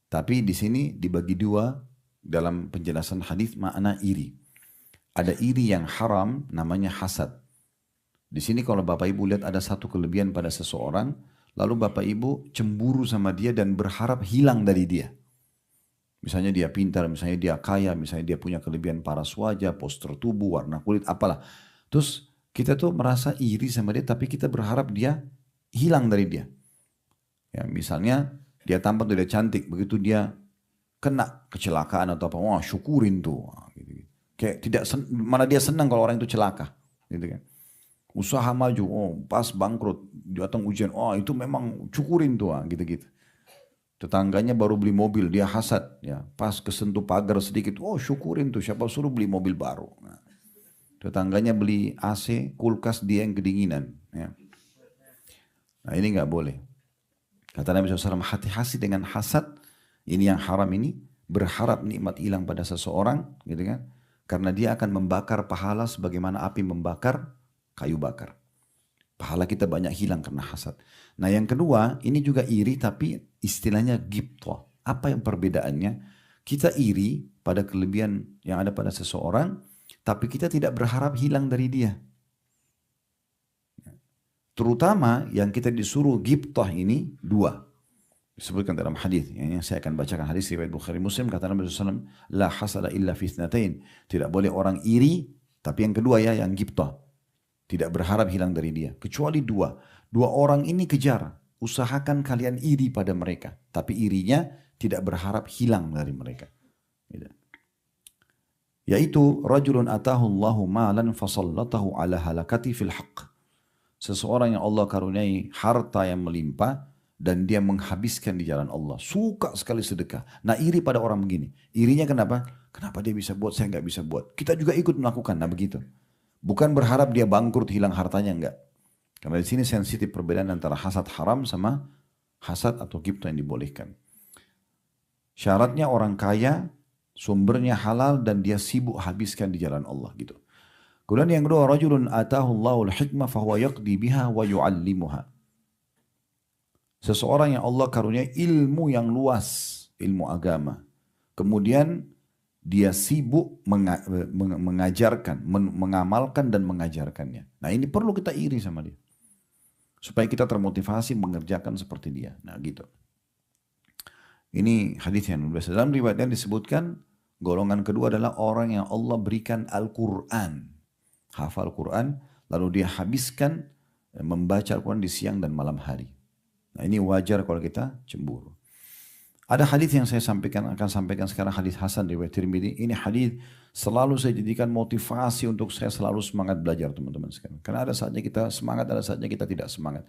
Tapi di sini dibagi dua dalam penjelasan hadis makna iri. Ada iri yang haram namanya hasad. Di sini kalau Bapak Ibu lihat ada satu kelebihan pada seseorang, lalu Bapak Ibu cemburu sama dia dan berharap hilang dari dia. Misalnya dia pintar, misalnya dia kaya, misalnya dia punya kelebihan paras wajah, postur tubuh, warna kulit, apalah. Terus kita tuh merasa iri sama dia, tapi kita berharap dia hilang dari dia. Ya, misalnya dia tampan tuh, dia cantik, begitu dia kena kecelakaan atau apa, wah syukurin tuh. Gitu. Kayak tidak, malah dia senang kalau orang itu celaka. Gitu kan. Usaha maju, oh pas bangkrut, datang ujian, oh itu memang syukurin tuh, gitu-gitu. Tetangganya baru beli mobil, dia hasad, ya pas kesentuh pagar sedikit, oh syukurin tuh, siapa suruh beli mobil baru. Nah, tetangganya beli AC, kulkas, dia yang kedinginan. Ya. Nah ini nggak boleh. Kata Nabi SAW, hati-hati dengan hasad, ini yang haram ini, berharap nikmat hilang pada seseorang, gitu kan? Karena dia akan membakar pahala sebagaimana api membakar kayu bakar. Pahala kita banyak hilang karena hasad. Nah yang kedua, ini juga iri tapi istilahnya ghibthah. Apa yang perbedaannya? Kita iri pada kelebihan yang ada pada seseorang, tapi kita tidak berharap hilang dari dia. Terutama yang kita disuruh ghibthah ini dua. Disebutkan dalam hadis yang saya akan bacakan hadis riwayat Bukhari Muslim, kata Nabi SAW, la hasada illa fi itsnatain. Tidak boleh orang iri, tapi yang kedua ya yang ghibthah. Tidak berharap hilang dari dia. Kecuali dua. Dua orang ini kejar. Usahakan kalian iri pada mereka. Tapi irinya tidak berharap hilang dari mereka. Yaitu, rajulun atahu Allahu malan fasallatahu ala halakati fil haqq. Seseorang yang Allah karuniai harta yang melimpah dan dia menghabiskan di jalan Allah. Suka sekali sedekah. Nah iri pada orang begini. Irinya kenapa? Kenapa dia bisa buat, saya nggak bisa buat. Kita juga ikut melakukan. Nah begitu. Bukan berharap dia bangkrut, hilang hartanya, enggak. Karena di sini sensitif perbedaan antara hasad haram sama hasad atau ghibthah yang dibolehkan. Syaratnya orang kaya, sumbernya halal dan dia sibuk habiskan di jalan Allah gitu. Kemudian yang kedua, rajulun atahu Allahul hikmah fahuwa yaqdi biha wa yu'allimuha. Seseorang yang Allah karunia ilmu yang luas, ilmu agama. Kemudian dia sibuk mengajarkan, mengamalkan dan mengajarkannya. Nah ini perlu kita iri sama dia. Supaya kita termotivasi mengerjakan seperti dia. Nah gitu. Ini hadis yang biasa. Dalam riwayat yang disebutkan, golongan kedua adalah orang yang Allah berikan Al-Quran. Hafal Quran, lalu dia habiskan membaca Al-Quran di siang dan malam hari. Nah ini wajar kalau kita cemburu. Ada hadis yang saya akan sampaikan sekarang, hadis Hasan riwayat Tirmidzi. Ini hadis selalu saya jadikan motivasi untuk saya selalu semangat belajar teman-teman sekalian. Karena ada saatnya kita semangat, ada saatnya kita tidak semangat.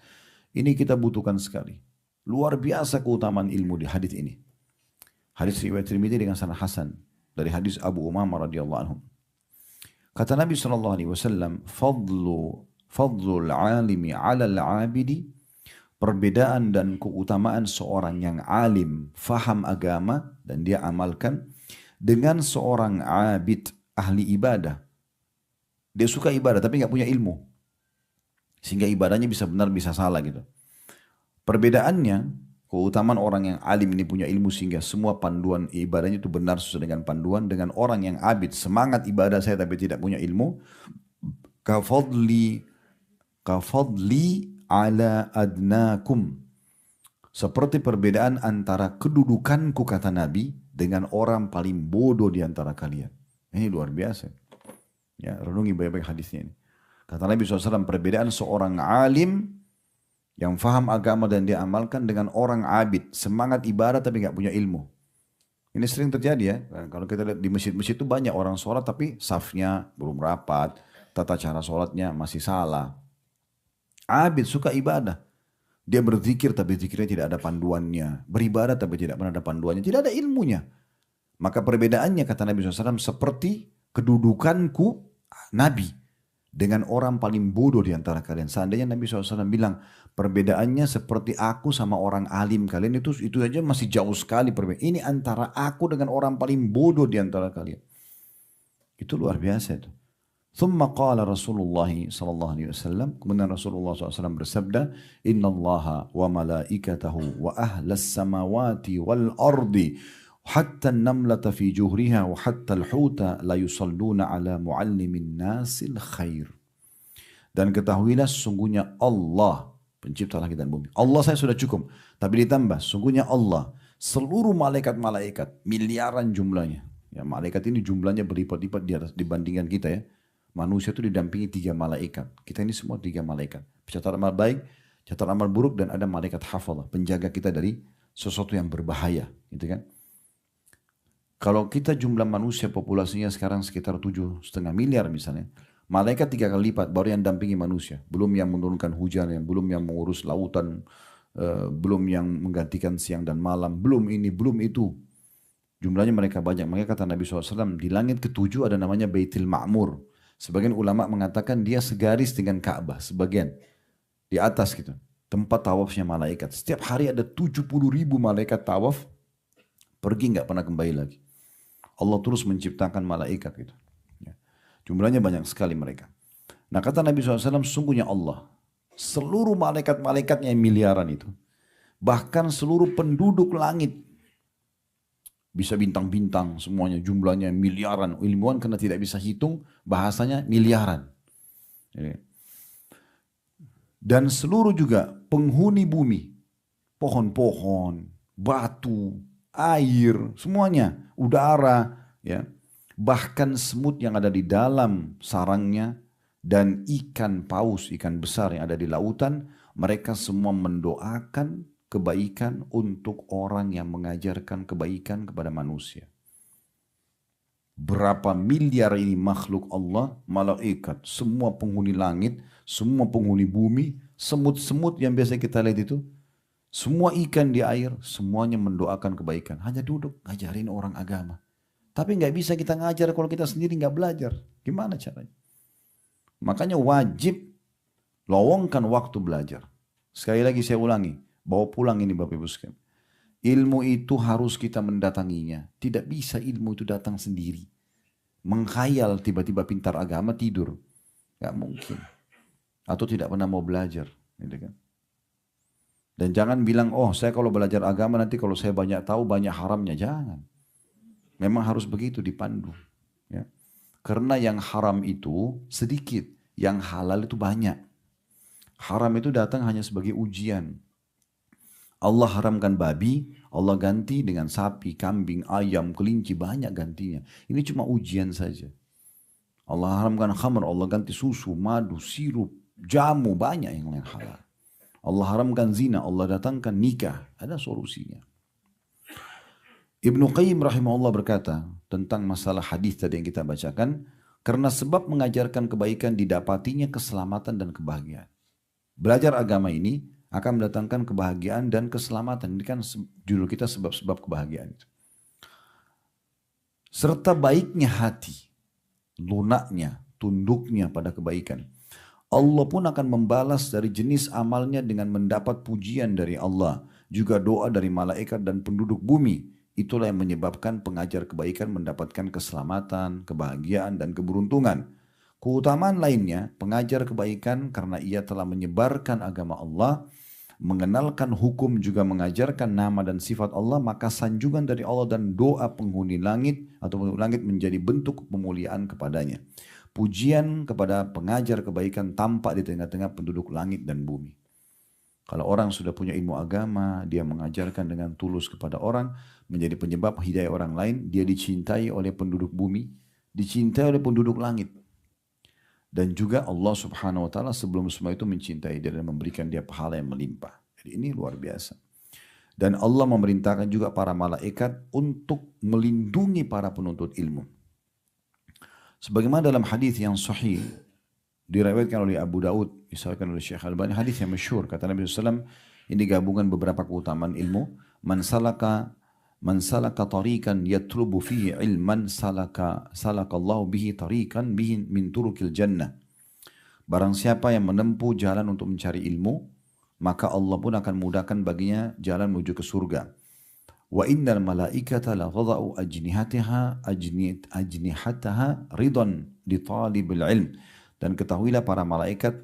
Ini kita butuhkan sekali. Luar biasa keutamaan ilmu di hadis ini. Hadis riwayat Tirmidzi dengan sanad Hasan dari hadis Abu Umamah radhiyallahu anhu. Kata Nabi SAW, fadlul alimi alal abidi, perbedaan dan keutamaan seorang yang alim, faham agama, dan dia amalkan, dengan seorang abid, ahli ibadah. Dia suka ibadah tapi nggak punya ilmu. Sehingga ibadahnya bisa benar, bisa salah gitu. Perbedaannya, keutamaan orang yang alim ini punya ilmu sehingga semua panduan ibadahnya itu benar sesuai dengan panduan, dengan orang yang abid, semangat ibadah saya tapi tidak punya ilmu, kafadli ala adnakum, seperti perbedaan antara kedudukanku kata Nabi dengan orang paling bodoh di antara kalian. Ini luar biasa. Ya, renungi baik-baik hadisnya ini. Kata Nabi SAW, perbedaan seorang alim yang faham agama dan dia amalkan dengan orang abid, semangat ibadah tapi nggak punya ilmu. Ini sering terjadi ya. Kalau kita lihat di masjid-masjid itu banyak orang sholat tapi safnya belum rapat, tata cara sholatnya masih salah. Abid suka ibadah. Dia berzikir tapi zikirnya tidak ada panduannya. Beribadah tapi tidak pernah ada panduannya. Tidak ada ilmunya. Maka perbedaannya kata Nabi SAW seperti kedudukanku Nabi dengan orang paling bodoh di antara kalian. Seandainya Nabi SAW bilang perbedaannya seperti aku sama orang alim kalian, itu aja masih jauh sekali perbedaan. Ini antara aku dengan orang paling bodoh di antara kalian. Itu luar biasa itu. ثم قال رسول الله صلى الله عليه وسلم, kemudian Rasulullah SAW bersabda, Inna Allah wa malaikatahu wa ahlas samawati wal ardi hatta namlata fi juhriha wa hatta al-huta la yusalluna ala muallimin nasil khair. Dan ketahuilah sesungguhnya Allah, pencipta langit dan bumi. Allah saya sudah cukup. Tapi ditambah, sesungguhnya Allah, seluruh malaikat-malaikat, miliaran jumlahnya. Ya, malaikat ini jumlahnya berlipat-lipat dibandingkan kita ya. Manusia itu didampingi 3 malaikat. Kita ini semua 3 malaikat. Pencatat amal baik, catat amal buruk, dan ada malaikat hafadhah, penjaga kita dari sesuatu yang berbahaya. Gitu kan? Kalau kita jumlah manusia populasinya sekarang sekitar 7,5 miliar misalnya. Malaikat 3 kali lipat baru yang dampingi manusia. Belum yang menurunkan hujan, belum yang mengurus lautan, belum yang menggantikan siang dan malam, belum ini, belum itu. Jumlahnya mereka banyak. Makanya kata Nabi SAW, di langit ke-7 ada namanya Baitul Ma'mur. Sebagian ulama mengatakan dia segaris dengan Ka'bah, sebagian di atas gitu. Tempat tawafnya malaikat. Setiap hari ada 70.000 malaikat tawaf, pergi nggak pernah kembali lagi. Allah terus menciptakan malaikat gitu. Ya. Jumlahnya banyak sekali mereka. Nah kata Nabi SAW, sungguhnya Allah, seluruh malaikat-malaikatnya yang miliaran itu, bahkan seluruh penduduk langit, bisa bintang-bintang semuanya, jumlahnya miliaran. Ilmuwan karena tidak bisa hitung, bahasanya miliaran. Dan seluruh juga penghuni bumi, pohon-pohon, batu, air, semuanya, udara, ya, bahkan semut yang ada di dalam sarangnya, dan ikan paus, ikan besar yang ada di lautan, mereka semua mendoakan kebaikan untuk orang yang mengajarkan kebaikan kepada manusia. Berapa miliar ini makhluk Allah, malaikat, semua penghuni langit, semua penghuni bumi, semut-semut yang biasa kita lihat itu, semua ikan di air, semuanya mendoakan kebaikan. Hanya duduk ngajarin orang agama. Tapi nggak bisa kita ngajar kalau kita sendiri nggak belajar. Gimana caranya? Makanya wajib lowongkan waktu belajar. Sekali lagi saya ulangi, bawa pulang ini Bapak Ibu sekalian. Ilmu itu harus kita mendatanginya. Tidak bisa ilmu itu datang sendiri. Menghayal tiba-tiba pintar agama tidur. Gak mungkin. Atau tidak pernah mau belajar. Gitu kan. Dan jangan bilang, oh saya kalau belajar agama nanti kalau saya banyak tahu banyak haramnya. Jangan. Memang harus begitu dipandu. Ya. Karena yang haram itu sedikit. Yang halal itu banyak. Haram itu datang hanya sebagai ujian. Allah haramkan babi, Allah ganti dengan sapi, kambing, ayam, kelinci, banyak gantinya. Ini cuma ujian saja. Allah haramkan khamr, Allah ganti susu, madu, sirup, jamu, banyak yang lain halal. Allah haramkan zina, Allah datangkan nikah, ada solusinya. Ibnu Qayyim rahimahullah berkata tentang masalah hadis tadi yang kita bacakan, karena sebab mengajarkan kebaikan didapatinya keselamatan dan kebahagiaan. Belajar agama ini akan mendatangkan kebahagiaan dan keselamatan. Ini kan judul kita sebab-sebab kebahagiaan. Serta baiknya hati, lunaknya, tunduknya pada kebaikan. Allah pun akan membalas dari jenis amalnya dengan mendapat pujian dari Allah. Juga doa dari malaikat dan penduduk bumi. Itulah yang menyebabkan pengajar kebaikan mendapatkan keselamatan, kebahagiaan, dan keberuntungan. Keutamaan lainnya, pengajar kebaikan karena ia telah menyebarkan agama Allah, mengenalkan hukum, juga mengajarkan nama dan sifat Allah, maka sanjungan dari Allah dan doa penghuni langit atau penghuni langit menjadi bentuk pemuliaan kepadanya. Pujian kepada pengajar kebaikan tampak di tengah-tengah penduduk langit dan bumi. Kalau orang sudah punya ilmu agama, dia mengajarkan dengan tulus kepada orang, menjadi penyebab hidayah orang lain, dia dicintai oleh penduduk bumi, dicintai oleh penduduk langit. Dan juga Allah subhanahu wa ta'ala sebelum semua itu mencintai dia dan memberikan dia pahala yang melimpah. Jadi ini luar biasa. Dan Allah memerintahkan juga para malaikat untuk melindungi para penuntut ilmu. Sebagaimana dalam hadis yang sahih, diriwayatkan oleh Abu Daud, disahihkan oleh Syekh Al-Albani, hadis yang masyhur, kata Nabi SAW, ini gabungan beberapa keutamaan ilmu. Man salaka tariqan yatlubu fihi ilman salakallahu bihi tariqan bihi min turukil jannah. Barang siapa yang menempuh jalan untuk mencari ilmu, maka Allah pun akan mudahkan baginya jalan menuju ke surga. Wa innal malaikata la tadau ajnihataha ridan li talibil ilm. Dan ketahuilah para malaikat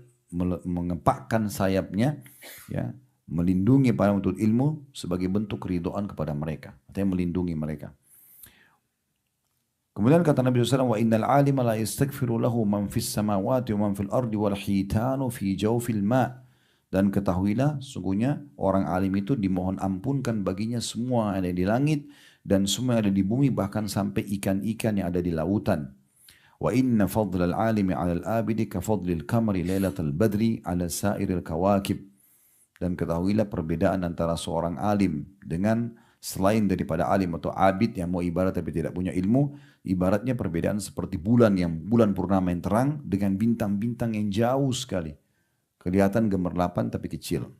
mengepakkan sayapnya, ya, melindungi para penuntut ilmu sebagai bentuk keridoan kepada mereka, artinya melindungi mereka. Kemudian kata Nabi SAW, wa innal alima la yastaghfiru lahu man fis samawati wa man fil ardi wal hitanu fi jawfil ma'. Dan ketahuilah, sungguhnya orang alim itu dimohon ampunkan baginya semua yang ada di langit dan semua yang ada di bumi, bahkan sampai ikan-ikan yang ada di lautan. Wa inna fadlal alimi 'alal abidi ka fadlil qamari lailatal badri 'ala sa'iril kawakib. Dan ketahuilah perbedaan antara seorang alim dengan selain daripada alim atau abid yang mau ibarat tapi tidak punya ilmu, ibaratnya perbedaan seperti bulan purnama yang terang dengan bintang-bintang yang jauh sekali. Kelihatan gemerlapan tapi kecil.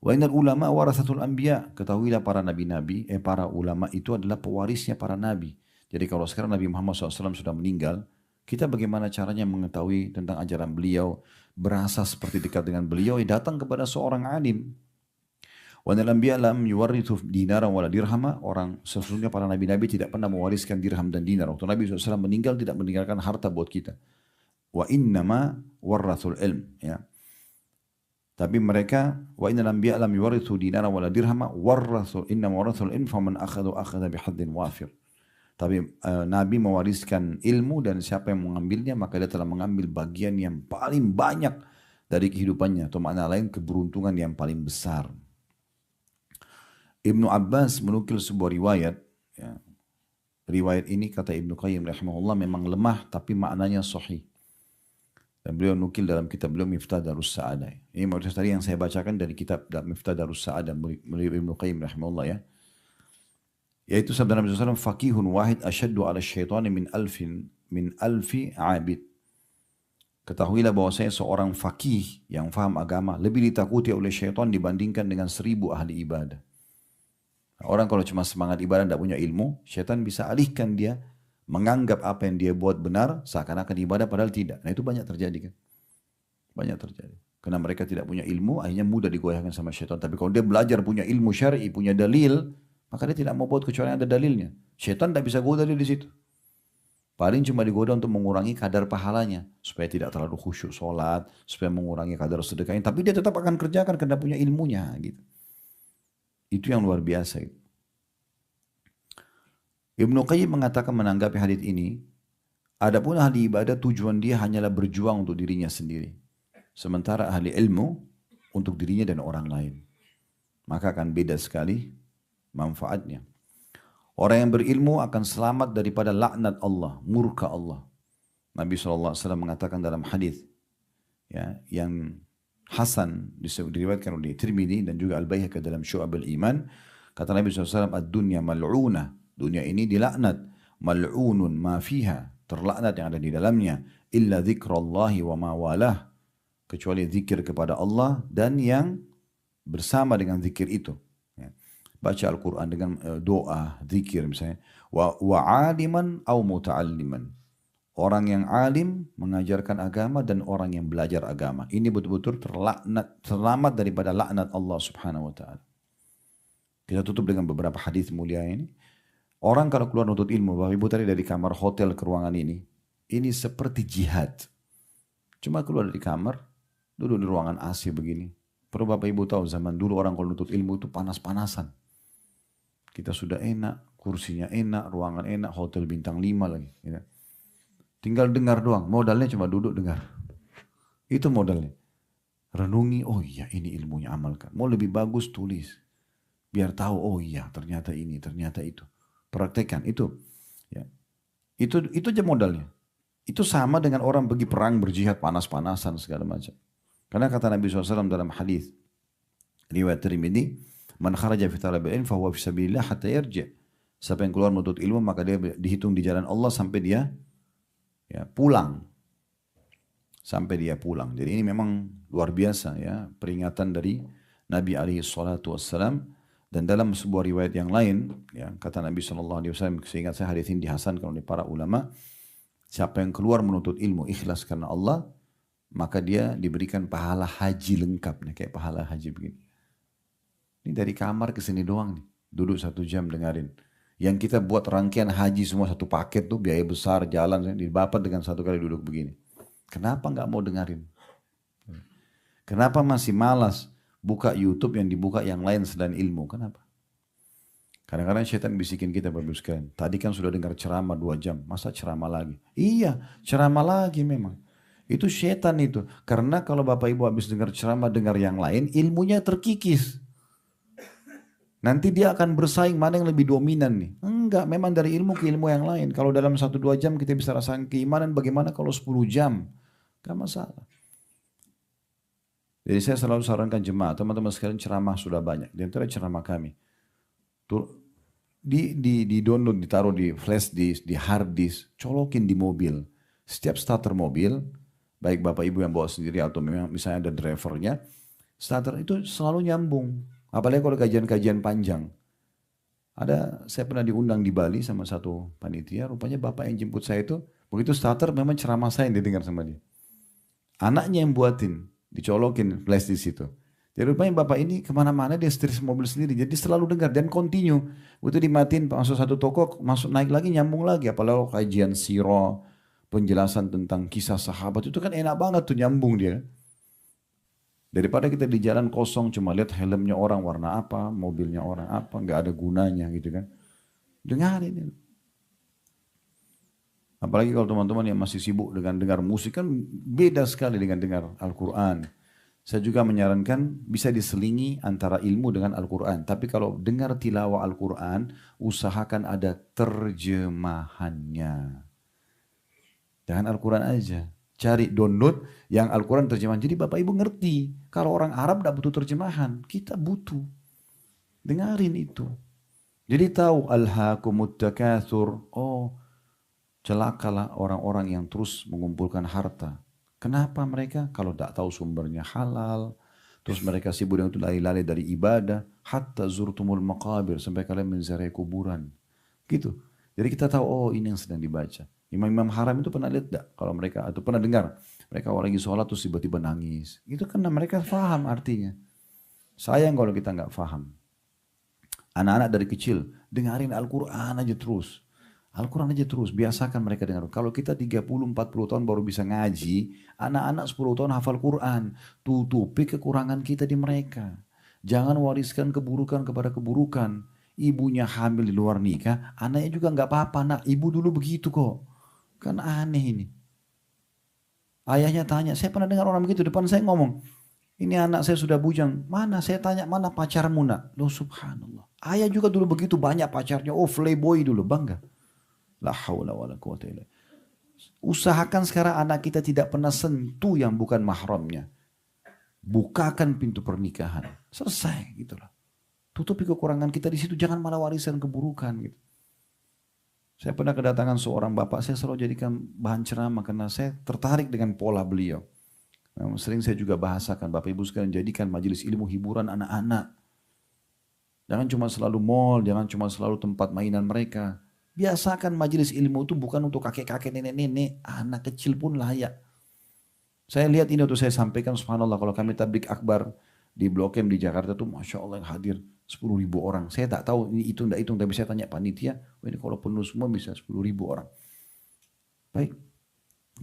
Wa innal ulama warasatul anbiya. Ketahuilah para nabi-nabi, para ulama itu adalah pewarisnya para nabi. Jadi kalau sekarang Nabi Muhammad SAW sudah meninggal, kita bagaimana caranya mengetahui tentang ajaran beliau, berasa seperti dekat dengan beliau, datang kepada seorang alim. Wa innal anbiya lam yuwarithu dinara wala dirhama. Orang sesungguhnya para nabi-nabi tidak pernah mewariskan dirham dan dinar. Waktu Nabi SAW meninggal tidak meninggalkan harta buat kita. Wa innama warathul ilm, ya. Tapi mereka, wa innal anbiya lam yuwarithu dinara wala dirhama warathu innama warathul ilm faman akhadha bihaddin wafir. Tapi Nabi mewariskan ilmu dan siapa yang mengambilnya maka dia telah mengambil bagian yang paling banyak dari kehidupannya, atau makna lain keberuntungan yang paling besar. Ibnu Abbas menukil sebuah riwayat, ya. Riwayat ini kata Ibnu Qayyim rahimahullah memang lemah tapi maknanya sahih. Dan beliau nukil dalam kitab beliau Miftah Darus Sa'adah. Ini maksudnya tadi yang saya bacakan dari kitab Miftah Darus Sa'adah beliau Ibnu Qayyim rahimahullah, ya. Yaitu sabda Nabi SAW, faqihun wahid asyaddu ala syaitani min alfi abid. Ketahuilah bahwasanya seorang faqih yang faham agama lebih ditakuti oleh syaitan dibandingkan dengan 1000 ahli ibadah. Orang kalau cuma semangat ibadah tidak punya ilmu, syaitan bisa alihkan dia menganggap apa yang dia buat benar seakan-akan ibadah padahal tidak. Nah itu banyak terjadi kan. Banyak terjadi. Karena mereka tidak punya ilmu, akhirnya mudah digoyahkan sama syaitan. Tapi kalau dia belajar punya ilmu syar'i, punya dalil, maka dia tidak mau buat kecuali ada dalilnya. Syaitan tidak bisa goda dia di situ. Paling cuma digoda untuk mengurangi kadar pahalanya. Supaya tidak terlalu khusyuk sholat. Supaya mengurangi kadar sedekahnya. Tapi dia tetap akan kerjakan karena punya ilmunya. Gitu. Itu yang luar biasa. Gitu. Ibnu Qayyim mengatakan menanggapi hadits ini. Adapun ahli ibadah tujuan dia hanyalah berjuang untuk dirinya sendiri. Sementara ahli ilmu untuk dirinya dan orang lain. Maka akan beda sekali manfaatnya. Orang yang berilmu akan selamat daripada laknat Allah, murka Allah. Nabi SAW mengatakan dalam hadis, ya, yang Hasan diriwayatkan oleh Tirmidzi dan juga Al-Baihaqi dalam Syu'abul Iman, Kata Nabi SAW, ad-dunya mal'unah. Dunia ini dilaknat. Mal'unun ma fiha. Terlaknat yang ada di dalamnya. Illa dzikrallahi wa ma walah. Kecuali zikir kepada Allah dan yang bersama dengan zikir itu. Ya. Baca Al-Quran dengan doa, zikir misalnya. Wa aliman au muta'alliman. Orang yang alim mengajarkan agama dan orang yang belajar agama. Ini betul-betul terlaknat, selamat daripada laknat Allah Subhanahu wa taala. Kita tutup dengan beberapa hadis mulia ini. Orang kalau keluar nuntut ilmu, Bapak Ibu tadi dari kamar hotel ke ruangan ini seperti jihad. Cuma keluar dari kamar, duduk di ruangan AC begini. Perlu Bapak Ibu tahu, zaman dulu orang kalau nuntut ilmu itu panas-panasan. Kita sudah enak, kursinya enak, ruangan enak, hotel bintang 5 lagi. Ya. Tinggal dengar doang, modalnya cuma duduk dengar. Itu modalnya. Renungi, oh iya ini ilmunya, amalkan. Mau lebih bagus tulis. Biar tahu, oh iya ternyata ini, ternyata itu. Praktekkan itu. Ya. Itu aja modalnya. Itu sama dengan orang pergi perang, berjihad, panas-panasan segala macam. Karena kata Nabi SAW dalam hadis riwayat Tirmidzi, man kharaja fi talabil ilm fahuwa fi sabilillah hatta yarji'. Siapa yang keluar menuntut ilmu maka dia dihitung di jalan Allah sampai dia ya, pulang. Sampai dia pulang. Jadi ini memang luar biasa ya, peringatan dari Nabi alaihi salatu wassalam. Dan dalam sebuah riwayat yang lain, ya, kata Nabi SAW, seingat saya hadis ini dihasankan oleh para ulama, siapa yang keluar menuntut ilmu ikhlas karena Allah, maka dia diberikan pahala haji lengkap, nih, kayak pahala haji begini. Ini dari kamar ke sini doang nih, duduk 1 jam dengerin. Yang kita buat rangkaian haji semua satu paket tuh, biaya besar, jalan, didapat dengan 1 kali duduk begini. Kenapa nggak mau dengerin? Kenapa masih malas buka YouTube yang dibuka yang lain selain ilmu? Kenapa? Kadang-kadang syaitan bisikin kita Bapak Ibu sekalian. Tadi kan sudah dengar ceramah 2 jam, masa ceramah lagi? Iya, ceramah lagi memang. Itu syaitan itu. Karena kalau Bapak Ibu habis dengar ceramah, dengar yang lain, ilmunya terkikis. Nanti dia akan bersaing mana yang lebih dominan nih. Enggak, memang dari ilmu ke ilmu yang lain. Kalau dalam 1-2 jam kita bisa rasakan keimanan, bagaimana kalau 10 jam? Gak masalah. Jadi saya selalu sarankan jemaah, teman-teman sekalian ceramah sudah banyak. Di antara ceramah kami. Di download, ditaruh di flash disk, di hard disk, colokin di mobil. Setiap starter mobil, baik Bapak Ibu yang bawa sendiri atau memang misalnya ada drivernya, starter itu selalu nyambung. Apalagi kalau kajian-kajian panjang. Saya pernah diundang di Bali sama satu panitia, rupanya bapak yang jemput saya itu, begitu starter memang ceramah saya yang didengar sama dia. Anaknya yang buatin, dicolokin flash di situ. Jadi rupanya bapak ini kemana-mana dia setir mobil sendiri, jadi selalu dengar dan continue. Begitu dimatiin masuk satu toko, masuk naik lagi nyambung lagi. Apalagi kajian sirah, penjelasan tentang kisah sahabat itu kan enak banget tuh nyambung dia. Daripada kita di jalan kosong cuma lihat helmnya orang warna apa, mobilnya orang apa, nggak ada gunanya gitu kan. Dengarin. Apalagi kalau teman-teman yang masih sibuk dengan dengar musik kan beda sekali dengan dengar Al-Quran. Saya juga menyarankan bisa diselingi antara ilmu dengan Al-Quran. Tapi kalau dengar tilawah Al-Quran, usahakan ada terjemahannya. Jangan Al-Quran aja. Cari download yang Al-Quran terjemahan. Jadi Bapak Ibu ngerti. Kalau orang Arab tidak butuh terjemahan. Kita butuh. Dengarin itu. Jadi tahu alhaakumut takatsur. Oh, celakalah orang-orang yang terus mengumpulkan harta. Kenapa mereka? Kalau tidak tahu sumbernya halal. Terus mereka sibuk dengan itu lari-lari dari ibadah. Hatta zurtumul maqabir. Sampai kalian menziarahi kuburan. Gitu. Jadi kita tahu, oh ini yang sedang dibaca. Imam-imam haram itu pernah lihat tidak? Kalau mereka, atau pernah dengar. Mereka lagi sholat terus tiba-tiba nangis. Itu karena mereka faham artinya. Sayang kalau kita nggak faham. Anak-anak dari kecil, dengarin Al-Quran aja terus. Al-Quran aja terus, biasakan mereka dengar. Kalau kita 30-40 tahun baru bisa ngaji, anak-anak 10 tahun hafal Quran. Tutupi kekurangan kita di mereka. Jangan wariskan keburukan kepada keburukan. Ibunya hamil di luar nikah, anaknya juga nggak apa-apa, nak. Ibu dulu begitu kok. Kan aneh ini. Ayahnya tanya, saya pernah dengar orang begitu, depan saya ngomong, ini anak saya sudah bujang. Mana? Saya tanya, mana pacarmu nak? Loh subhanallah. Ayah juga dulu begitu, banyak pacarnya. Oh playboy dulu, bangga. La haula wa la quwata illa. Usahakan sekarang anak kita tidak pernah sentuh yang bukan mahramnya. Bukakan pintu pernikahan. Selesai gitulah. Tutupi kekurangan kita di situ, jangan malah warisan keburukan gitu. Saya pernah kedatangan seorang bapak, saya selalu jadikan bahan ceramah karena saya tertarik dengan pola beliau. Sering saya juga bahasakan, Bapak Ibu sekalian, jadikan majelis ilmu hiburan anak-anak. Jangan cuma selalu mall, jangan cuma selalu tempat mainan mereka. Biasakan majelis ilmu itu bukan untuk kakek-kakek, nenek-nenek, anak kecil pun layak. Saya lihat ini waktu saya sampaikan, subhanallah, kalau kami tablik akbar di Blok M di Jakarta tuh Masya Allah yang hadir 10.000 orang. Saya tak tahu ini hitung tidak hitung, tapi saya tanya panitia, oh ini kalau penuh semua bisa 10.000 orang. Baik,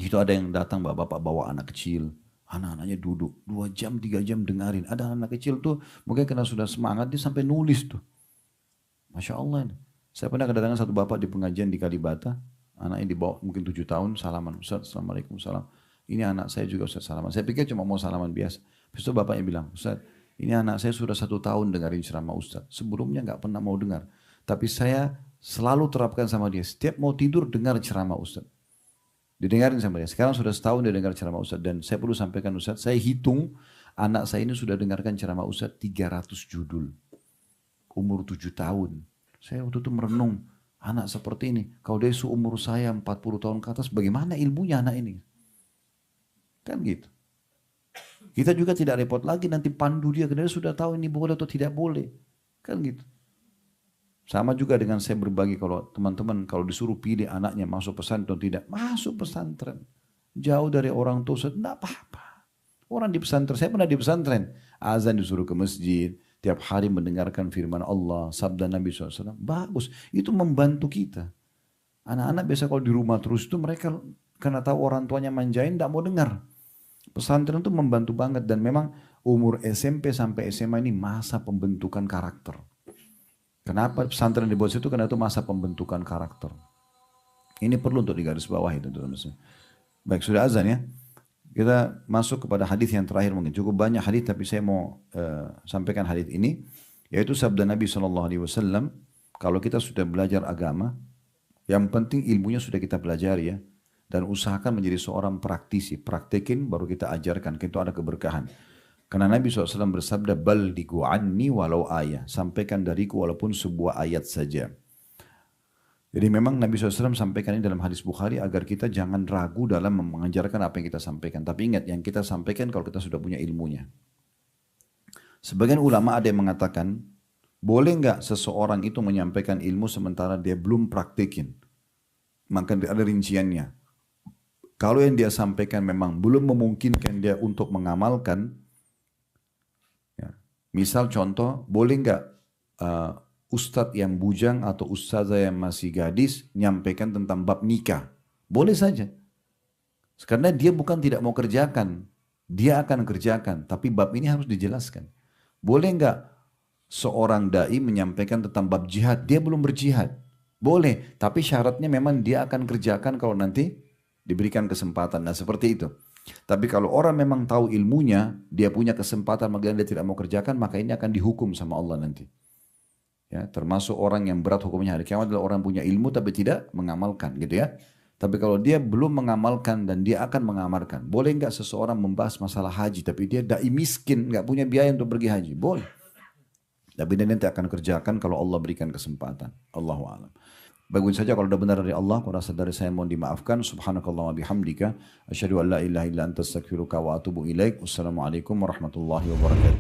itu ada yang datang bapak-bapak bawa anak kecil, anak-anaknya duduk 2 jam 3 jam dengarin. Ada anak kecil tuh mungkin karena sudah semangat dia sampai nulis tuh. Masya Allah ini. Saya pernah kedatangan satu bapak di pengajian di Kalibata, anaknya di bawah mungkin 7 tahun, salaman, Ustaz, Assalamualaikum, salam. Ini anak saya juga Ustaz, salaman. Saya pikir cuma mau salaman biasa. Habis itu bapaknya bilang, Ustaz, ini anak saya sudah 1 tahun dengerin ceramah Ustaz. Sebelumnya nggak pernah mau dengar. Tapi saya selalu terapkan sama dia. Setiap mau tidur dengar ceramah Ustaz. Didengarin sama dia. Sekarang sudah setahun dia dengar ceramah Ustaz. Dan saya perlu sampaikan Ustaz, saya hitung anak saya ini sudah dengarkan ceramah Ustaz 300 judul. Umur 7 tahun. Saya waktu itu merenung, anak seperti ini. Kalau dia seumur saya 40 tahun ke atas, bagaimana ilmunya anak ini? Kan gitu. Kita juga tidak repot lagi nanti pandu dia, karena dia sudah tahu ini boleh atau tidak boleh. Kan gitu. Sama juga dengan saya berbagi, kalau teman-teman kalau disuruh pilih anaknya masuk pesantren atau tidak, masuk pesantren. Jauh dari orang tua, tidak apa-apa. Orang di pesantren, saya pernah di pesantren, azan disuruh ke masjid, tiap hari mendengarkan firman Allah, sabda Nabi SAW, bagus. Itu membantu kita. Anak-anak biasa kalau di rumah terus itu mereka karena tahu orang tuanya manjain, tidak mau dengar. Pesantren itu membantu banget dan memang umur SMP sampai SMA ini masa pembentukan karakter. Kenapa pesantren dibuat situ? Karena itu masa pembentukan karakter. Ini perlu untuk digaris bawah itu. Baik, sudah azan ya. Kita masuk kepada hadis yang terakhir mungkin. Cukup banyak hadis tapi saya mau sampaikan hadis ini. Yaitu sabda Nabi SAW. Kalau kita sudah belajar agama, yang penting ilmunya sudah kita pelajari ya. Dan usahakan menjadi seorang praktisi. Praktekin baru kita ajarkan. Itu ada keberkahan. Karena Nabi SAW bersabda, ballighu anni walau ayah. Sampaikan dariku walaupun sebuah ayat saja. Jadi memang Nabi SAW sampaikan ini dalam hadis Bukhari agar kita jangan ragu dalam mengajarkan apa yang kita sampaikan. Tapi ingat, yang kita sampaikan kalau kita sudah punya ilmunya. Sebagian ulama ada yang mengatakan, boleh nggak seseorang itu menyampaikan ilmu sementara dia belum praktekin? Maka ada rinciannya. Kalau yang dia sampaikan memang belum memungkinkan dia untuk mengamalkan, ya, misal contoh, boleh nggak ustadz yang bujang atau ustazah yang masih gadis nyampaikan tentang bab nikah? Boleh saja. Karena dia bukan tidak mau kerjakan, dia akan kerjakan, tapi bab ini harus dijelaskan. Boleh nggak seorang dai menyampaikan tentang bab jihad? Dia belum berjihad. Boleh, tapi syaratnya memang dia akan kerjakan kalau nanti diberikan kesempatan. Nah seperti itu. Tapi kalau orang memang tahu ilmunya, dia punya kesempatan, maka dia tidak mau kerjakan, maka ini akan dihukum sama Allah nanti. Ya, termasuk orang yang berat hukumnya hari kiamat adalah orang punya ilmu tapi tidak mengamalkan, gitu ya. Tapi kalau dia belum mengamalkan dan dia akan mengamalkan, boleh nggak seseorang membahas masalah haji, tapi dia dai miskin, nggak punya biaya untuk pergi haji? Boleh. Tapi dia nanti akan kerjakan kalau Allah berikan kesempatan. Allahu a'lam. Bagus saja kalau sudah benar dari Allah, kalau rasa dari saya mohon dimaafkan. Subhanakallah wa bihamdika. Asyhadu an la ilaha illa anta astaghfiruka wa atubu ilaik. Wassalamualaikum warahmatullahi wabarakatuh.